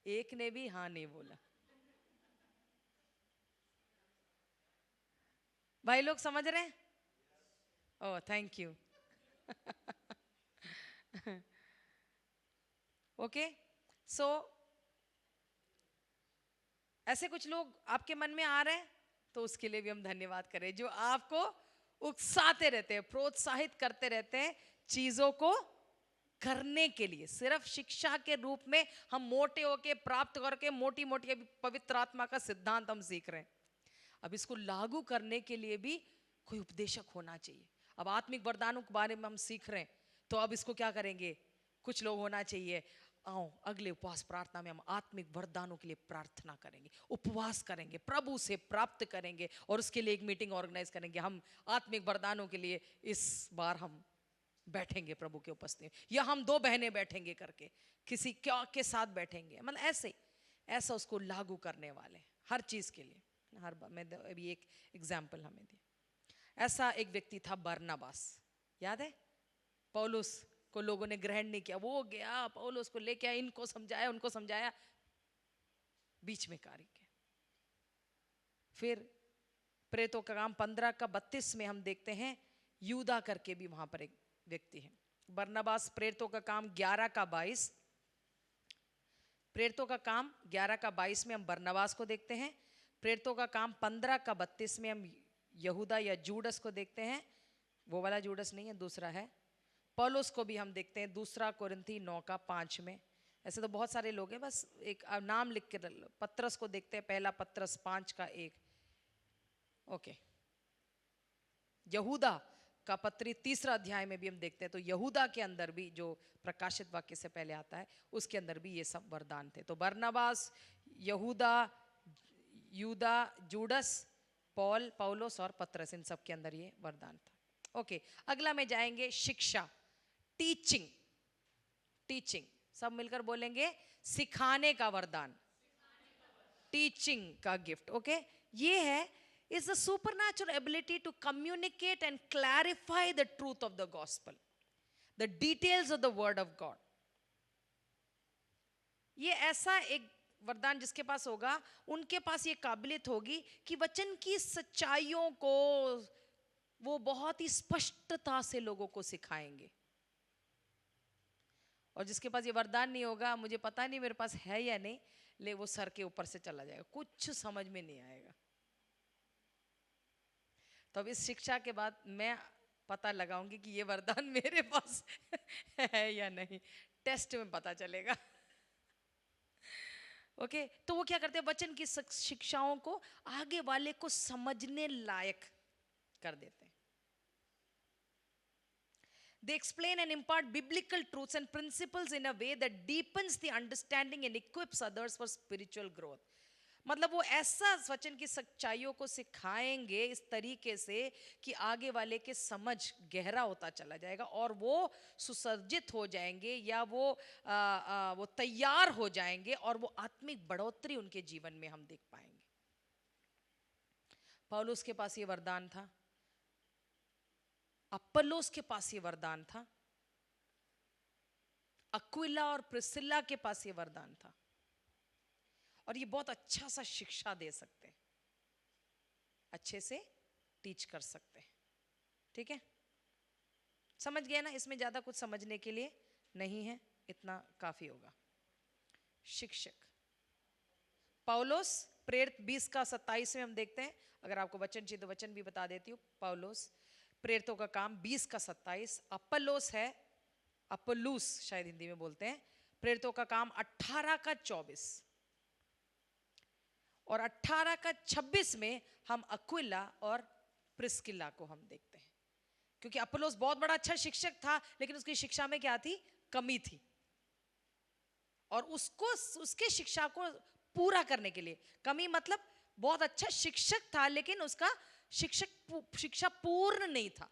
एक ने भी हाँ नहीं बोला। भाई लोग समझ रहे हैं? Oh thank you. ओके, सो ऐसे कुछ लोग आपके मन में आ रहे हैं तो उसके लिए भी हम धन्यवाद करें, जो आपको उकसाते रहते हैं, प्रोत्साहित करते रहते हैं चीजों को करने के लिए। सिर्फ शिक्षा के रूप में हम मोटे होके प्राप्त करके मोटी मोटी पवित्र आत्मा का सिद्धांत हम सीख रहे हैं, अब इसको लागू करने के लिए भी कोई उपदेशक होना चाहिए। अब आत्मिक वरदानों के बारे में हम सीख रहे हैं, तो अब इसको क्या करेंगे, कुछ लोग होना चाहिए। आओ अगले उपवास प्रार्थना में हम आत्मिक वरदानों के लिए प्रार्थना करेंगे, उपवास करेंगे, प्रभु से प्राप्त करेंगे, और उसके लिए एक मीटिंग ऑर्गेनाइज करेंगे। हम आत्मिक वरदानों के लिए इस बार हम बैठेंगे प्रभु के उपस्थिति में, या हम 2 बहनें बैठेंगे करके, किसी क्या के साथ बैठेंगे, मतलब ऐसे ऐसा उसको लागू करने वाले हर चीज के लिए। हर मैं अभी एक एग्जाम्पल हमें दिया। ऐसा एक व्यक्ति था बरनबास, याद है? पौलुस को लोगों ने ग्रहण नहीं किया, वो गया पौलुस को लेके आया, इनको समझाया उनको समझाया, बीच में कार्य किया। फिर प्रेरितों का काम 15:32 में हम देखते हैं, यूदा करके भी वहां पर एक व्यक्ति है। बरनबास प्रेरितों का काम 11:22, प्रेरितों का काम 11:22 में हम बरनबास को देखते हैं। प्रेरितों का काम 15:32 में हम यहूदा या जूडस को देखते हैं। वो वाला जूडस नहीं है, दूसरा है। पौलुस को भी हम देखते हैं 2 कोरिन्थी 9:5 में। ऐसे तो बहुत सारे लोग हैं, बस एक नाम लिख के। पत्रस को देखते हैं, 1 पत्रस 5:1। ओके, यहूदा का पत्री 3 अध्याय में भी हम देखते हैं, तो यहूदा के अंदर भी जो प्रकाशित वाक्य से पहले आता है, उसके अंदर भी ये सब वरदान थे। तो बरनबास, यहूदा, यूदा, जूडस, पौल, पौलुस और पत्रस, इन सब के अंदर ये वरदान था। ओके, अगला में जाएंगे शिक्षा, टीचिंग। टीचिंग सब मिलकर बोलेंगे, सिखाने का वरदान, टीचिंग का गिफ्ट। ओके, ये है is the supernatural ability to communicate and clarify the truth of the gospel, the details of the word of God. ये ऐसा एक वरदान जिसके पास होगा, उनके पास ये काबिलियत होगी कि वचन की सच्चाइयों को वो बहुत ही स्पष्टता से लोगों को सिखाएंगे। और जिसके पास ये वरदान नहीं होगा, मुझे पता नहीं मेरे पास है या नहीं, ले वो सर के ऊपर से चला जाएगा, कुछ समझ में नहीं आएगा। तो अब इस शिक्षा के बाद मैं पता लगाऊंगी कि ये वरदान मेरे पास है या नहीं, टेस्ट में पता चलेगा। ओके, तो वो क्या करते हैं, वचन की शिक्षाओं को आगे वाले को समझने लायक कर देते हैं। They explain and impart biblical truths and principles in a way that deepens the understanding and equips others for spiritual growth. मतलब वो ऐसा वचन की सच्चाइयों को सिखाएंगे इस तरीके से कि आगे वाले के समझ गहरा होता चला जाएगा, और वो सुसज्जित हो जाएंगे, या वो तैयार हो जाएंगे, और वो आत्मिक बढ़ोतरी उनके जीवन में हम देख पाएंगे। पौलुस के पास ये वरदान था, अपोल्लोस के पास ये वरदान था, अक्विला और प्रिस्किला के पास ये वरदान था, और ये बहुत अच्छा सा शिक्षा दे सकते हैं, अच्छे से टीच कर सकते हैं। ठीक है, समझ गए ना? इसमें ज्यादा कुछ समझने के लिए नहीं है, इतना काफी होगा। शिक्षक पौलुस, प्रेरित 20:27 में हम देखते हैं। अगर आपको वचन चाहिए तो वचन भी बता देती हूँ। पौलुस, प्रेरितों का काम 20:27। अपोल्लोस है, अपोल्लुस शायद हिंदी में बोलते हैं। प्रेरितों का काम 18:24 और 18:26 में हम अक्विला और प्रिस्किला को हम देखते हैं। क्योंकि अपोल्लोस बहुत बड़ा अच्छा शिक्षक था, लेकिन उसकी शिक्षा में क्या थी, कमी थी, और उसको उसके शिक्षा को पूरा करने के लिए, कमी मतलब बहुत अच्छा शिक्षक था लेकिन उसका शिक्षा पूर्ण नहीं था,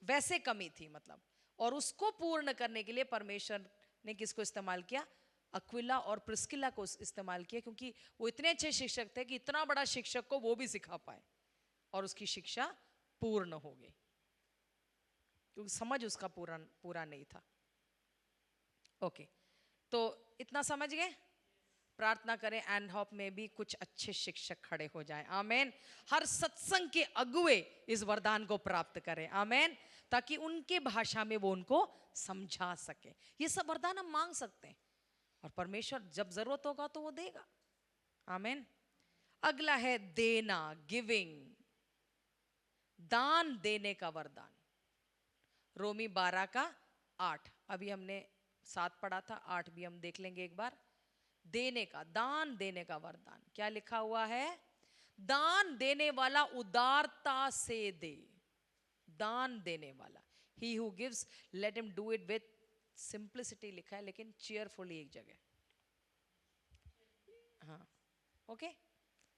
वैसे कमी थी मतलब। और उसको पूर्ण करने के लिए परमेश्वर ने किसको इस्तेमाल किया, अक्विला और प्रिस्किला को इस्तेमाल किया, क्योंकि वो इतने अच्छे शिक्षक थे कि इतना बड़ा शिक्षक को वो भी सिखा पाए और उसकी शिक्षा पूर्ण हो गई, क्योंकि समझ उसका पूरा नहीं था। ओके, तो इतना समझ गए। प्रार्थना करें एंड होप में भी कुछ अच्छे शिक्षक खड़े हो जाएं। आमेन। हर सत्संग के अगुए इस वरदान को प्राप्त करें। आमेन, ताकि उनके भाषा में वो उनको समझा सके। ये सब वरदान हम मांग सकते हैं, और परमेश्वर जब जरूरत होगा तो वो देगा। आमेन। अगला है देना, गिविंग, दान देने का वरदान। रोमी 12:8, अभी हमने 7 पढ़ा था, 8 भी हम देख लेंगे एक बार। देने का, दान देने का वरदान क्या लिखा हुआ है? दान देने वाला उदारता से दे, दान देने वाला, he who gives let him do it with simplicity लिखा है, लेकिन cheerfully एक जगह, हाँ ओके।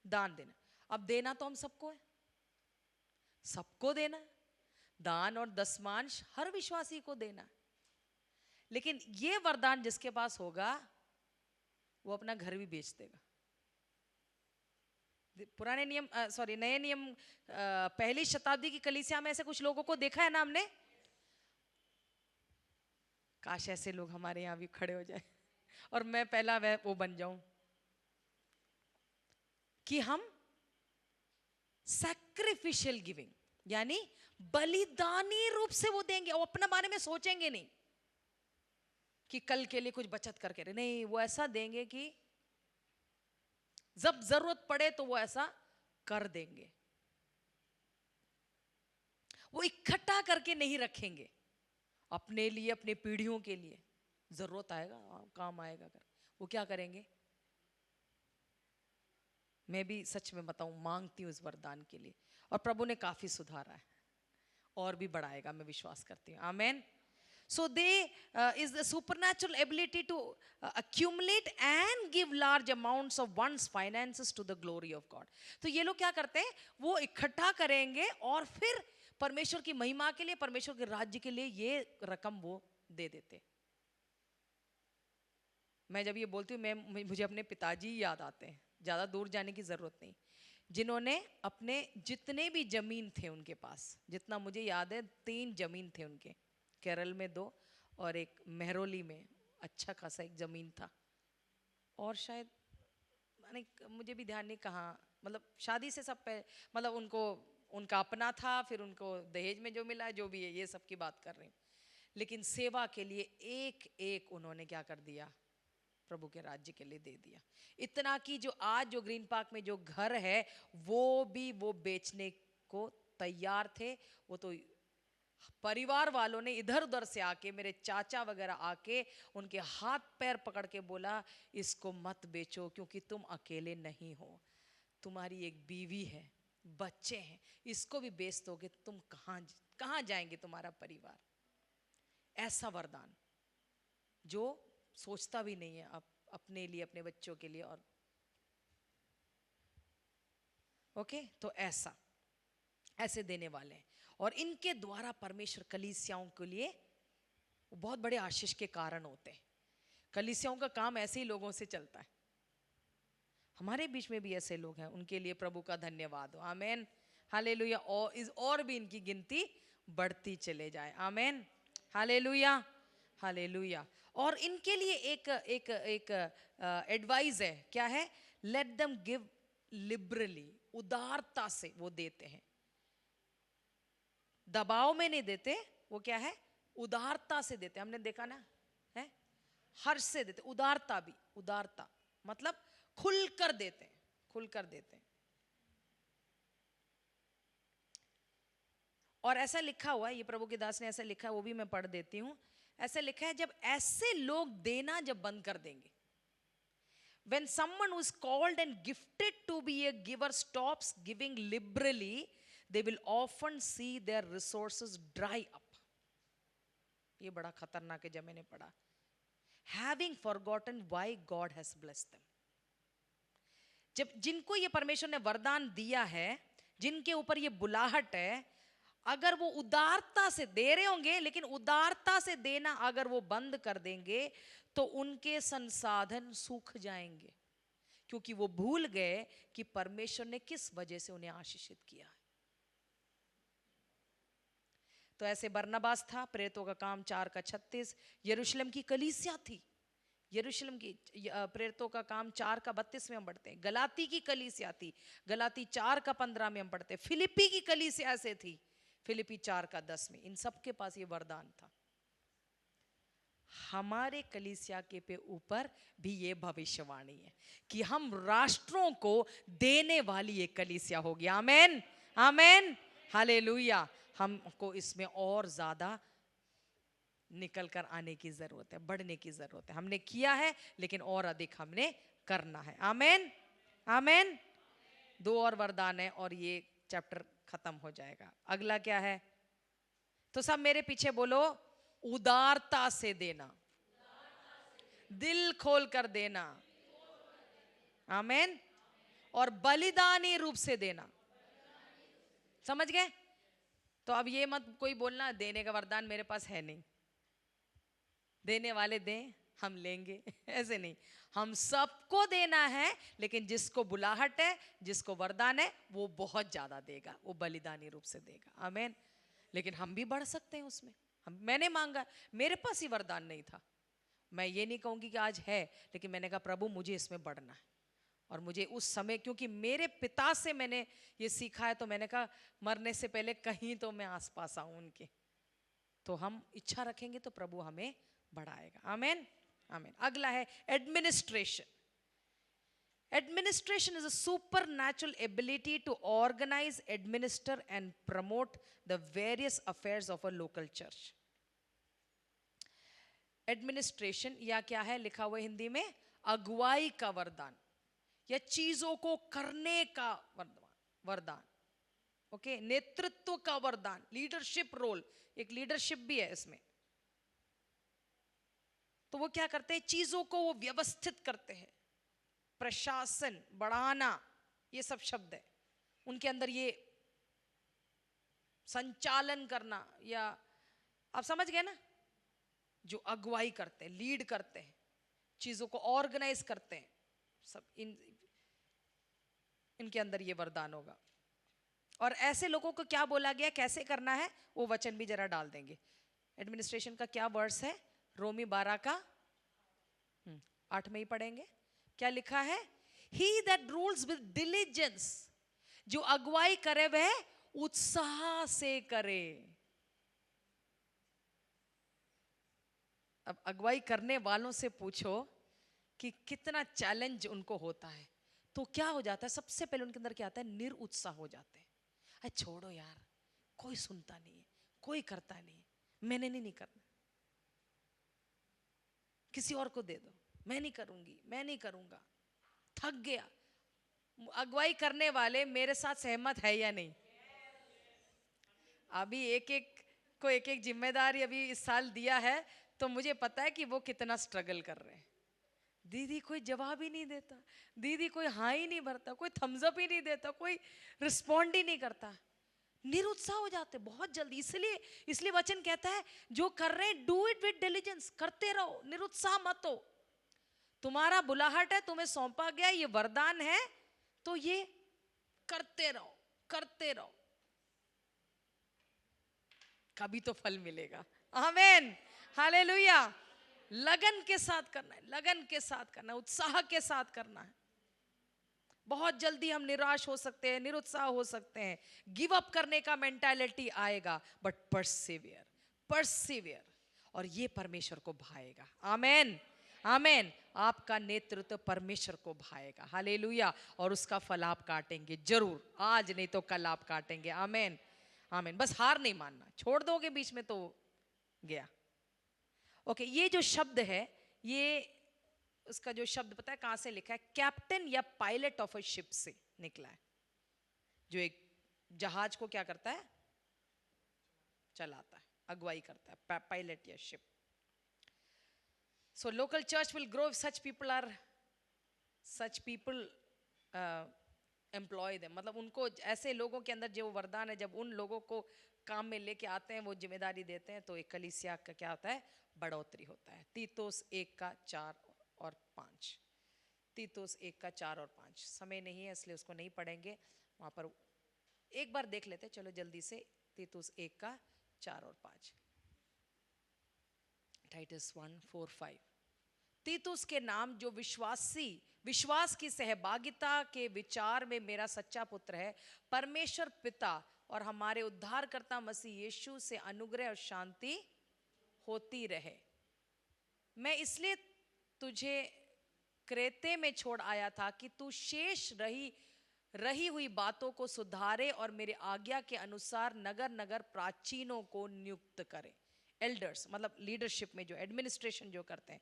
दान देना, अब देना तो हम सबको है, सबको देना है, दान और दशमांश हर विश्वासी को देना है। लेकिन ये वरदान जिसके पास होगा वो अपना घर भी बेच देगा। पुराने नियम सॉरी नए नियम पहली शताब्दी की कलीसिया में ऐसे कुछ लोगों को देखा है ना हमने। काश ऐसे लोग हमारे यहाँ भी खड़े हो जाए और मैं पहला वह वो बन जाऊं कि हम सैक्रिफिशियल गिविंग यानी बलिदानी रूप से वो देंगे और अपने बारे में सोचेंगे नहीं कि कल के लिए कुछ बचत करके रहे, नहीं, वो ऐसा देंगे कि जब जरूरत पड़े तो वो ऐसा कर देंगे। वो इकट्ठा करके नहीं रखेंगे अपने लिए, अपने पीढ़ियों के लिए, जरूरत आएगा काम आएगा कर वो क्या करेंगे। मैं भी सच में बताऊं मांगती हूं इस वरदान के लिए और प्रभु ने काफी सुधारा है और भी बढ़ाएगा, मैं विश्वास करती हूँ। आमेन। So they is the supernatural ability to accumulate and give large amounts of one's finances to the glory of God. तो ये लोग क्या करते हैं, वो इकट्ठा करेंगे और फिर परमेश्वर की महिमा के लिए, परमेश्वर के राज्य के लिए ये रकम वो दे देते। मैं जब ये बोलती हूँ मुझे अपने पिताजी याद आते हैं, ज़्यादा दूर जाने की ज़रूरत नहीं, जिन्होंने अपने जितने भी ज़मीन थे उनके पास, जितना मुझे याद है 3 ज़मीन थे उनके, केरल में 2 और एक मेहरोली में अच्छा खासा एक ज़मीन था, और शायद मुझे भी ध्यान नहीं कहाँ, मतलब शादी से सब मतलब उनको उनका अपना था, फिर उनको दहेज में जो मिला, जो भी है, ये सब की बात कर रही हूँ। लेकिन सेवा के लिए एक एक उन्होंने क्या कर दिया, प्रभु के राज्य के लिए दे दिया। इतना कि जो आज जो ग्रीन पार्क में जो घर है वो भी वो बेचने को तैयार थे। वो तो परिवार वालों ने इधर उधर से आके, मेरे चाचा वगैरह आके उनके हाथ पैर पकड़ के बोला इसको मत बेचो क्योंकि तुम अकेले नहीं हो, तुम्हारी एक बीवी है, बच्चे हैं, इसको भी बेच दोगे तुम कहाँ जाएंगे तुम्हारा परिवार। ऐसा वरदान जो सोचता भी नहीं है अपने लिए, अपने बच्चों के लिए। और ओके, तो ऐसे देने वाले हैं और इनके द्वारा परमेश्वर कलीसियाओं के लिए बहुत बड़े आशीष के कारण होते हैं। कलीसियाओं का काम ऐसे ही लोगों से चलता है। हमारे बीच में भी ऐसे लोग हैं, उनके लिए प्रभु का धन्यवाद हो। आमेन, हालेलुया। और भी इनकी गिनती बढ़ती चले जाए। आमेन, हालेलुया, हालेलुया। और इनके लिए एक एडवाइस है, क्या है, लेट देम गिव लिबरली, उदारता से वो देते हैं, दबाव में नहीं देते, वो क्या है, उदारता से देते। हमने देखा ना है, हर्ष से देते, उदारता भी, उदारता मतलब खुलकर देते हैं, खुलकर देते हैं। और ऐसा लिखा हुआ है, ये प्रभु के दास ने ऐसा लिखा है, वो भी मैं पढ़ देती हूँ। ऐसा लिखा है, जब ऐसे लोग देना जब बंद कर देंगे, when someone who is called and gifted to be a giver stops giving liberally, they will often see their resources dry up. ये बड़ा खतरनाक है जब मैंने पढ़ा, having forgotten why God has blessed them. जब जिनको ये परमेश्वर ने वरदान दिया है, जिनके ऊपर ये बुलाहट है, अगर वो उदारता से दे रहे होंगे, लेकिन उदारता से देना अगर वो बंद कर देंगे तो उनके संसाधन सूख जाएंगे, क्योंकि वो भूल गए कि परमेश्वर ने किस वजह से उन्हें आशीषित किया है। तो ऐसे बरनबास था, प्रेरितों का काम 4:36, यरूशलेम की कलीसिया थी, यरूशलेम की प्रेरितों का काम 4:32 में हम पढ़ते हैं। गलाती की कलीसिया थी, गलाती 4:15 में हम पढ़ते हैं। फिलिपी की कलीसिया से थी, फिलिपी 4:10 में। इन सब के पास ये वरदान था। हमारे कलीसिया के पे ऊपर भी ये भविष्यवाणी है कि हम राष्ट्रों को देने वाली एक कलीसिया होगी। आमेन, आमेन, हालेलुया। हमको इसमें और ज्यादा निकल कर आने की जरूरत है, बढ़ने की जरूरत है। हमने किया है, लेकिन और अधिक हमने करना है। आमेन, आमेन। 2 और वरदान है और ये चैप्टर खत्म हो जाएगा। अगला क्या है? तो सब मेरे पीछे बोलो, उदारता से देना, दिल खोल कर देना, आमेन, और बलिदानी रूप से देना। समझ गए? तो अब ये मत कोई बोलना देने का वरदान मेरे पास है नहीं, देने वाले दें हम लेंगे ऐसे नहीं, हम सबको देना है, लेकिन जिसको बुलाहट है, जिसको वरदान है, वो बहुत ज्यादा देगा, वो बलिदानी रूप से देगा, आमेन। लेकिन हम भी बढ़ सकते हैं उसमें। मैंने मांगा, मेरे पास ही वरदान नहीं था, मैं ये नहीं कहूंगी कि आज है, लेकिन मैंने कहा प्रभु मुझे इसमें बढ़ना है। और मुझे उस समय, क्योंकि मेरे पिता से मैंने ये सीखा है, तो मैंने कहा मरने से पहले कहीं तो मैं आसपास आऊं उनके। तो हम इच्छा रखेंगे तो प्रभु हमें बढ़ाएगा, आमेन, आमेन। अगला है administration. Administration is a supernatural ability to organize, administer, and promote the various affairs of a local church. Administration या क्या है, लिखा हुआ हिंदी में अगुवाई का वरदान या चीजों को करने का वरदान, ओके, नेतृत्व का वरदान, लीडरशिप रोल, एक लीडरशिप भी है इसमें। तो वो क्या करते हैं, चीजों को वो व्यवस्थित करते हैं, प्रशासन, बढ़ाना, ये सब शब्द है उनके अंदर, ये संचालन करना, या आप समझ गए ना, जो अगुवाई करते हैं, लीड करते हैं, चीजों को ऑर्गेनाइज करते हैं, सब इनके अंदर ये वरदान होगा। और ऐसे लोगों को क्या बोला गया, कैसे करना है, वो वचन भी जरा डाल देंगे। एडमिनिस्ट्रेशन का क्या वर्स है, रोमी 12 का 8 में ही पढ़ेंगे। क्या लिखा है, he that rules with diligence, जो अगुवाई करे वह उत्साह से करे। अब अगुवाई करने वालों से पूछो कि कितना चैलेंज उनको होता है, तो क्या हो जाता है, सबसे पहले उनके अंदर क्या आता है, निरुत्साह हो जाते हैं। अरे छोड़ो यार, कोई सुनता नहीं है, कोई करता नहीं है, मैंने नहीं करना, किसी और को दे दो, मैं नहीं करूंगी, मैं नहीं करूंगा, थक गया। अगुवाई करने वाले मेरे साथ सहमत है या नहीं? अभी एक एक को एक एक जिम्मेदारी अभी इस साल दिया है, तो मुझे पता है कि वो कितना स्ट्रगल कर रहे हैं। दीदी कोई जवाब ही नहीं देता, दीदी कोई हाँ ही नहीं भरता, कोई थम्स अप ही नहीं देता, कोई रिस्पॉन्ड ही नहीं करता, निरुत्साह हो जाते बहुत जल्दी। इसलिए वचन कहता है जो कर रहे हैं, डू इट विद डिलिजेंस, करते रहो, निरुत्साह मत हो। तुम्हारा बुलाहट है, तुम्हें सौंपा गया ये वरदान है, तो ये करते रहो, करते रहो, कभी तो फल मिलेगा, आमीन, हालेलुया। लगन के साथ करना है, लगन के साथ करना है, उत्साह के साथ करना है। बहुत जल्दी हम निराश हो सकते हैं, निरुत्साह हो सकते हैं, गिव अप करने का मेंटालिटी आएगा, बट परसिवियर, परसिवियर, और ये परमेश्वर को भाएगा, आमीन, आमीन। आपका नेतृत्व परमेश्वर को भाएगा, हालेलुया, और उसका फल आप काटेंगे जरूर, आज नहीं तो कल आप काटेंगे, आमीन, आमीन। बस हार नहीं मानना, छोड़ दोगे बीच में तो गया। ओके, ये जो शब्द है, ये उसका जो शब्द पता है कहां से लिखा है, कैप्टन या पायलट ऑफ अ शिप से निकला है, जो एक जहाज को क्या करता है, चलाता है, अगुवाई करता है, पायलट या ship. So local church will grow if such people employ them, मतलब उनको, ऐसे लोगों के अंदर जो वरदान है, जब उन लोगों को काम में लेके आते हैं, वो जिम्मेदारी देते हैं, तो एक कलीसिया का क्या होता है, बढ़ोतरी होता है। तीतुस 1 का 4 और 5, तीतुस 1 का 4 और 5, समय नहीं है इसलिए उसको नहीं पढ़ेंगे, वहां पर एक बार देख लेते, चलो जल्दी से, तीतुस 1 का 4 और 5, टाइटस 1:4-5। तीतुस के नाम, जो विश्वास की सहभागिता के विचार में मेरा सच्चा पुत्र है, परमेश्वर पिता और हमारे उद्धारकर्ता मसीह यीशु से अनुग्रह और शांति होती रहे। मैं इसलिए तुझे क्रेते में छोड़ आया था कि तू शेष रही हुई बातों को सुधारे और मेरे आज्ञा के अनुसार नगर नगर प्राचीनों को नियुक्त करे। एल्डर्स मतलब लीडरशिप में जो एडमिनिस्ट्रेशन जो करते हैं,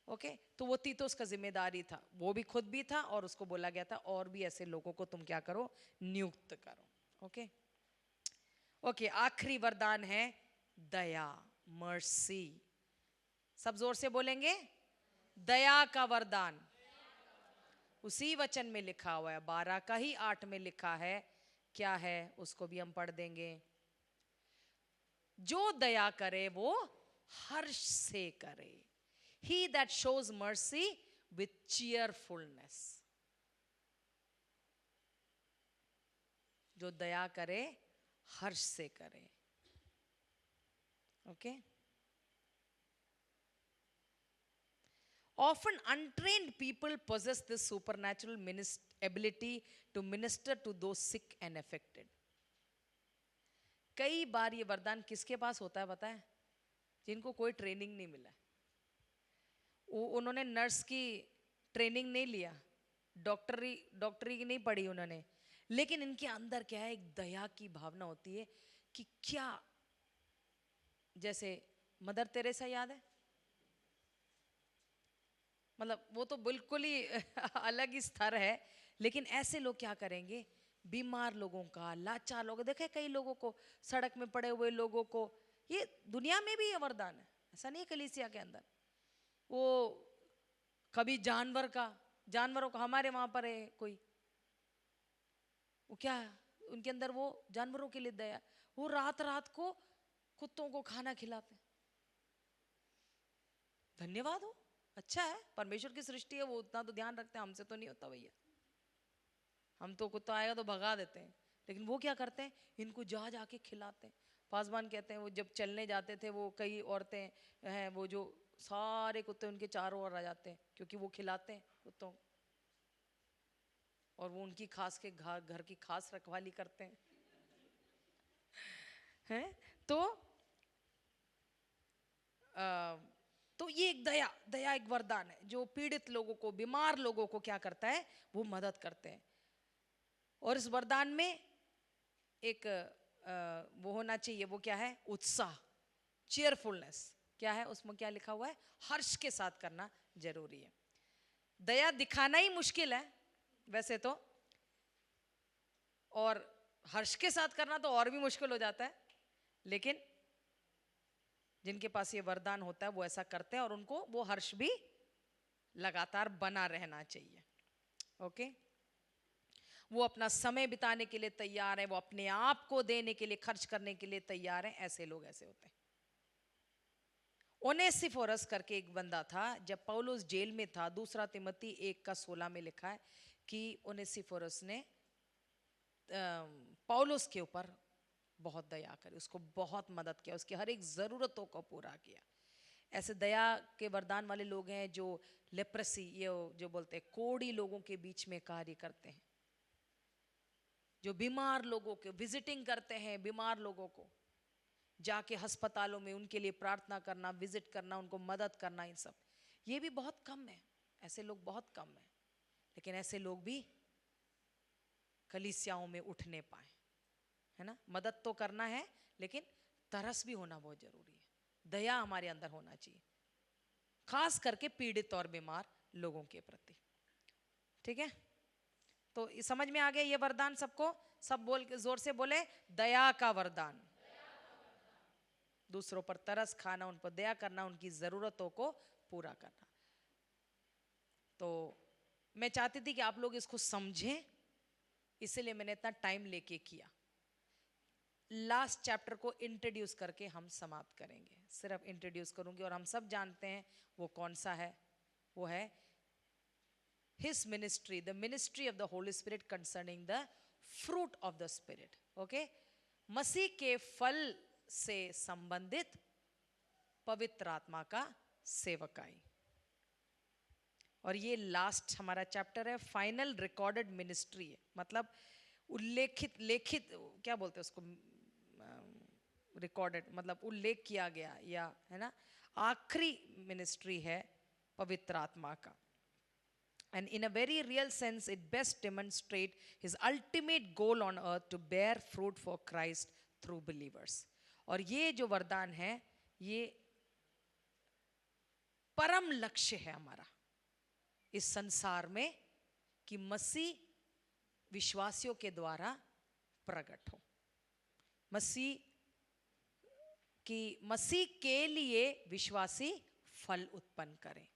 ओके तो वो तीतुस का जिम्मेदारी था, वो भी खुद भी था और उसको बोला गया था और भी ऐसे लोगों को तुम क्या करो, नियुक्त करो। ओके ओके आखिरी वरदान है दया, मर्सी। सब जोर से बोलेंगे, दया का वरदान। उसी वचन में लिखा हुआ है, 12 का ही 8 में लिखा है, क्या है उसको भी हम पढ़ देंगे। जो दया करे वो हर्ष से करे। He that shows mercy with cheerfulness. जो दया करे हर्ष से करे। Okay Often untrained people possess this supernatural ability to minister to those sick and affected. कई बार ये वरदान किसके पास होता है पता है? जिनको कोई ट्रेनिंग नहीं मिला, उन्होंने नर्स की ट्रेनिंग नहीं लिया, डॉक्टरी की नहीं पढ़ी उन्होंने, लेकिन इनके अंदर क्या है, एक दया की भावना होती है कि क्या, जैसे मदर तेरेसा याद है, मतलब वो तो बिल्कुल ही अलग ही स्तर है, लेकिन ऐसे लोग क्या करेंगे, बीमार लोगों का, लाचार लोगों, देखे कई लोगों को, सड़क में पड़े हुए लोगों को, ये दुनिया में भी ये वरदान है, ऐसा नहीं है कलीसिया के अंदर। वो कभी जानवरों का, हमारे वहां पर है कोई, वो क्या है उनके अंदर, वो जानवरों के लिए दया, वो रात रात को कुत्तों को खाना खिलाते। धन्यवाद हो, अच्छा है, परमेश्वर की सृष्टि है, वो उतना तो ध्यान रखते हैं, हमसे तो नहीं होता भैया, हम तो कुत्ता आएगा तो भगा देते हैं, लेकिन वो क्या करते हैं, इनको जा जाके खिलाते हैं। पासवान कहते हैं वो जब चलने जाते थे, वो कई औरतें हैं वो जो सारे कुत्ते उनके चारों ओर आ जाते हैं, क्योंकि वो खिलाते हैं कुत्तों, और वो उनकी खास के घर की खास रखवाली करते हैं। हैं तो ये एक दया एक वरदान है, जो पीड़ित लोगों को, बीमार लोगों को क्या करता है, वो मदद करते हैं। और इस वरदान में एक वो होना चाहिए, वो क्या है, उत्साह, चीयरफुलनेस। क्या है उसमें, क्या लिखा हुआ है, हर्ष के साथ करना जरूरी है। दया दिखाना ही मुश्किल है वैसे तो, और हर्ष के साथ करना तो और भी मुश्किल हो जाता है, लेकिन जिनके पास ये वरदान होता है वो ऐसा करते हैं, और उनको वो हर्ष भी लगातार बना रहना चाहिए। ओके वो अपना समय बिताने के लिए तैयार है, वो अपने आप को देने के लिए, खर्च करने के लिए तैयार है। ऐसे लोग ऐसे होते हैं। ओनेसिफोरस करके एक बंदा था, जब पौलुस जेल में था, 2 तिमोथी 1:16 में लिखा है कि ओनेसिफोरस ने पौलुस के ऊपर बहुत दया करी, उसको बहुत मदद किया, उसकी हर एक ज़रूरतों को पूरा किया। ऐसे दया के वरदान वाले लोग हैं जो लेप्रेसी, ये जो बोलते हैं कोढ़ी लोगों के बीच में कार्य करते हैं, जो बीमार लोगों के विजिटिंग करते हैं, बीमार लोगों को जाके अस्पतालों में उनके लिए प्रार्थना करना, विजिट करना, उनको मदद करना, इन सब ये भी बहुत कम है, ऐसे लोग बहुत कम है, लेकिन ऐसे लोग भी कलीसियाओं में उठने पाए, है ना। मदद तो करना है, लेकिन तरस भी होना बहुत जरूरी है, दया हमारे अंदर होना चाहिए, खास करके पीड़ित और बीमार लोगों के प्रति। ठीक है, तो समझ में आ गया ये वरदान सबको, सब बोल के जोर से बोले, दया का वरदान। दूसरों पर तरस खाना, उन पर दया करना, उनकी जरूरतों को पूरा करना। तो मैं चाहती थी कि आप लोग इसको समझें, इसलिए मैंने इतना टाइम लेके किया। लास्ट चैप्टर को इंट्रोड्यूस करके हम समाप्त करेंगे, सिर्फ इंट्रोड्यूस करूंगी, और हम सब जानते हैं वो कौन सा है, वो है His ministry, the ministry of the Holy Spirit concerning the fruit of the Spirit. Okay, मसीह के फल से संबंधित पवित्र आत्मा का सेवकाई, और ये लास्ट हमारा चैप्टर है, फाइनल रिकॉर्डेड मिनिस्ट्री है, मतलब उल्लेखित, लेखित, क्या बोलते हैं उसको, रिकॉर्डेड मतलब उल्लेख किया गया, या है ना, आखिरी मिनिस्ट्री है पवित्र आत्मा का। And in a very real sense, it best demonstrates his ultimate goal on earth to bear fruit for Christ through believers. और ये जो वरदान है, ये परम लक्ष्य है हमारा इस संसार में कि मसीह विश्वासियों के द्वारा प्रकट हो, मसीह के लिए विश्वासी फल उत्पन्न करें।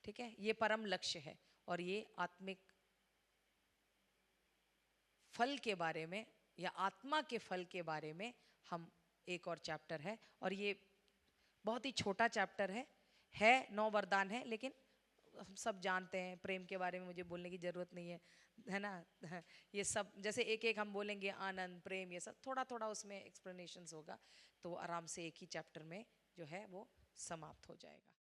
ठीक है, ये परम लक्ष्य है। और ये आत्मिक फल के बारे में या आत्मा के फल के बारे में हम एक और चैप्टर है, और ये बहुत ही छोटा चैप्टर है 9 वरदान है, लेकिन हम सब जानते हैं, प्रेम के बारे में मुझे बोलने की जरूरत नहीं है ना। ये सब जैसे एक एक हम बोलेंगे, आनंद, प्रेम, ये सब थोड़ा थोड़ा उसमें एक्सप्लेनेशंस होगा, तो आराम से एक ही चैप्टर में जो है वो समाप्त हो जाएगा।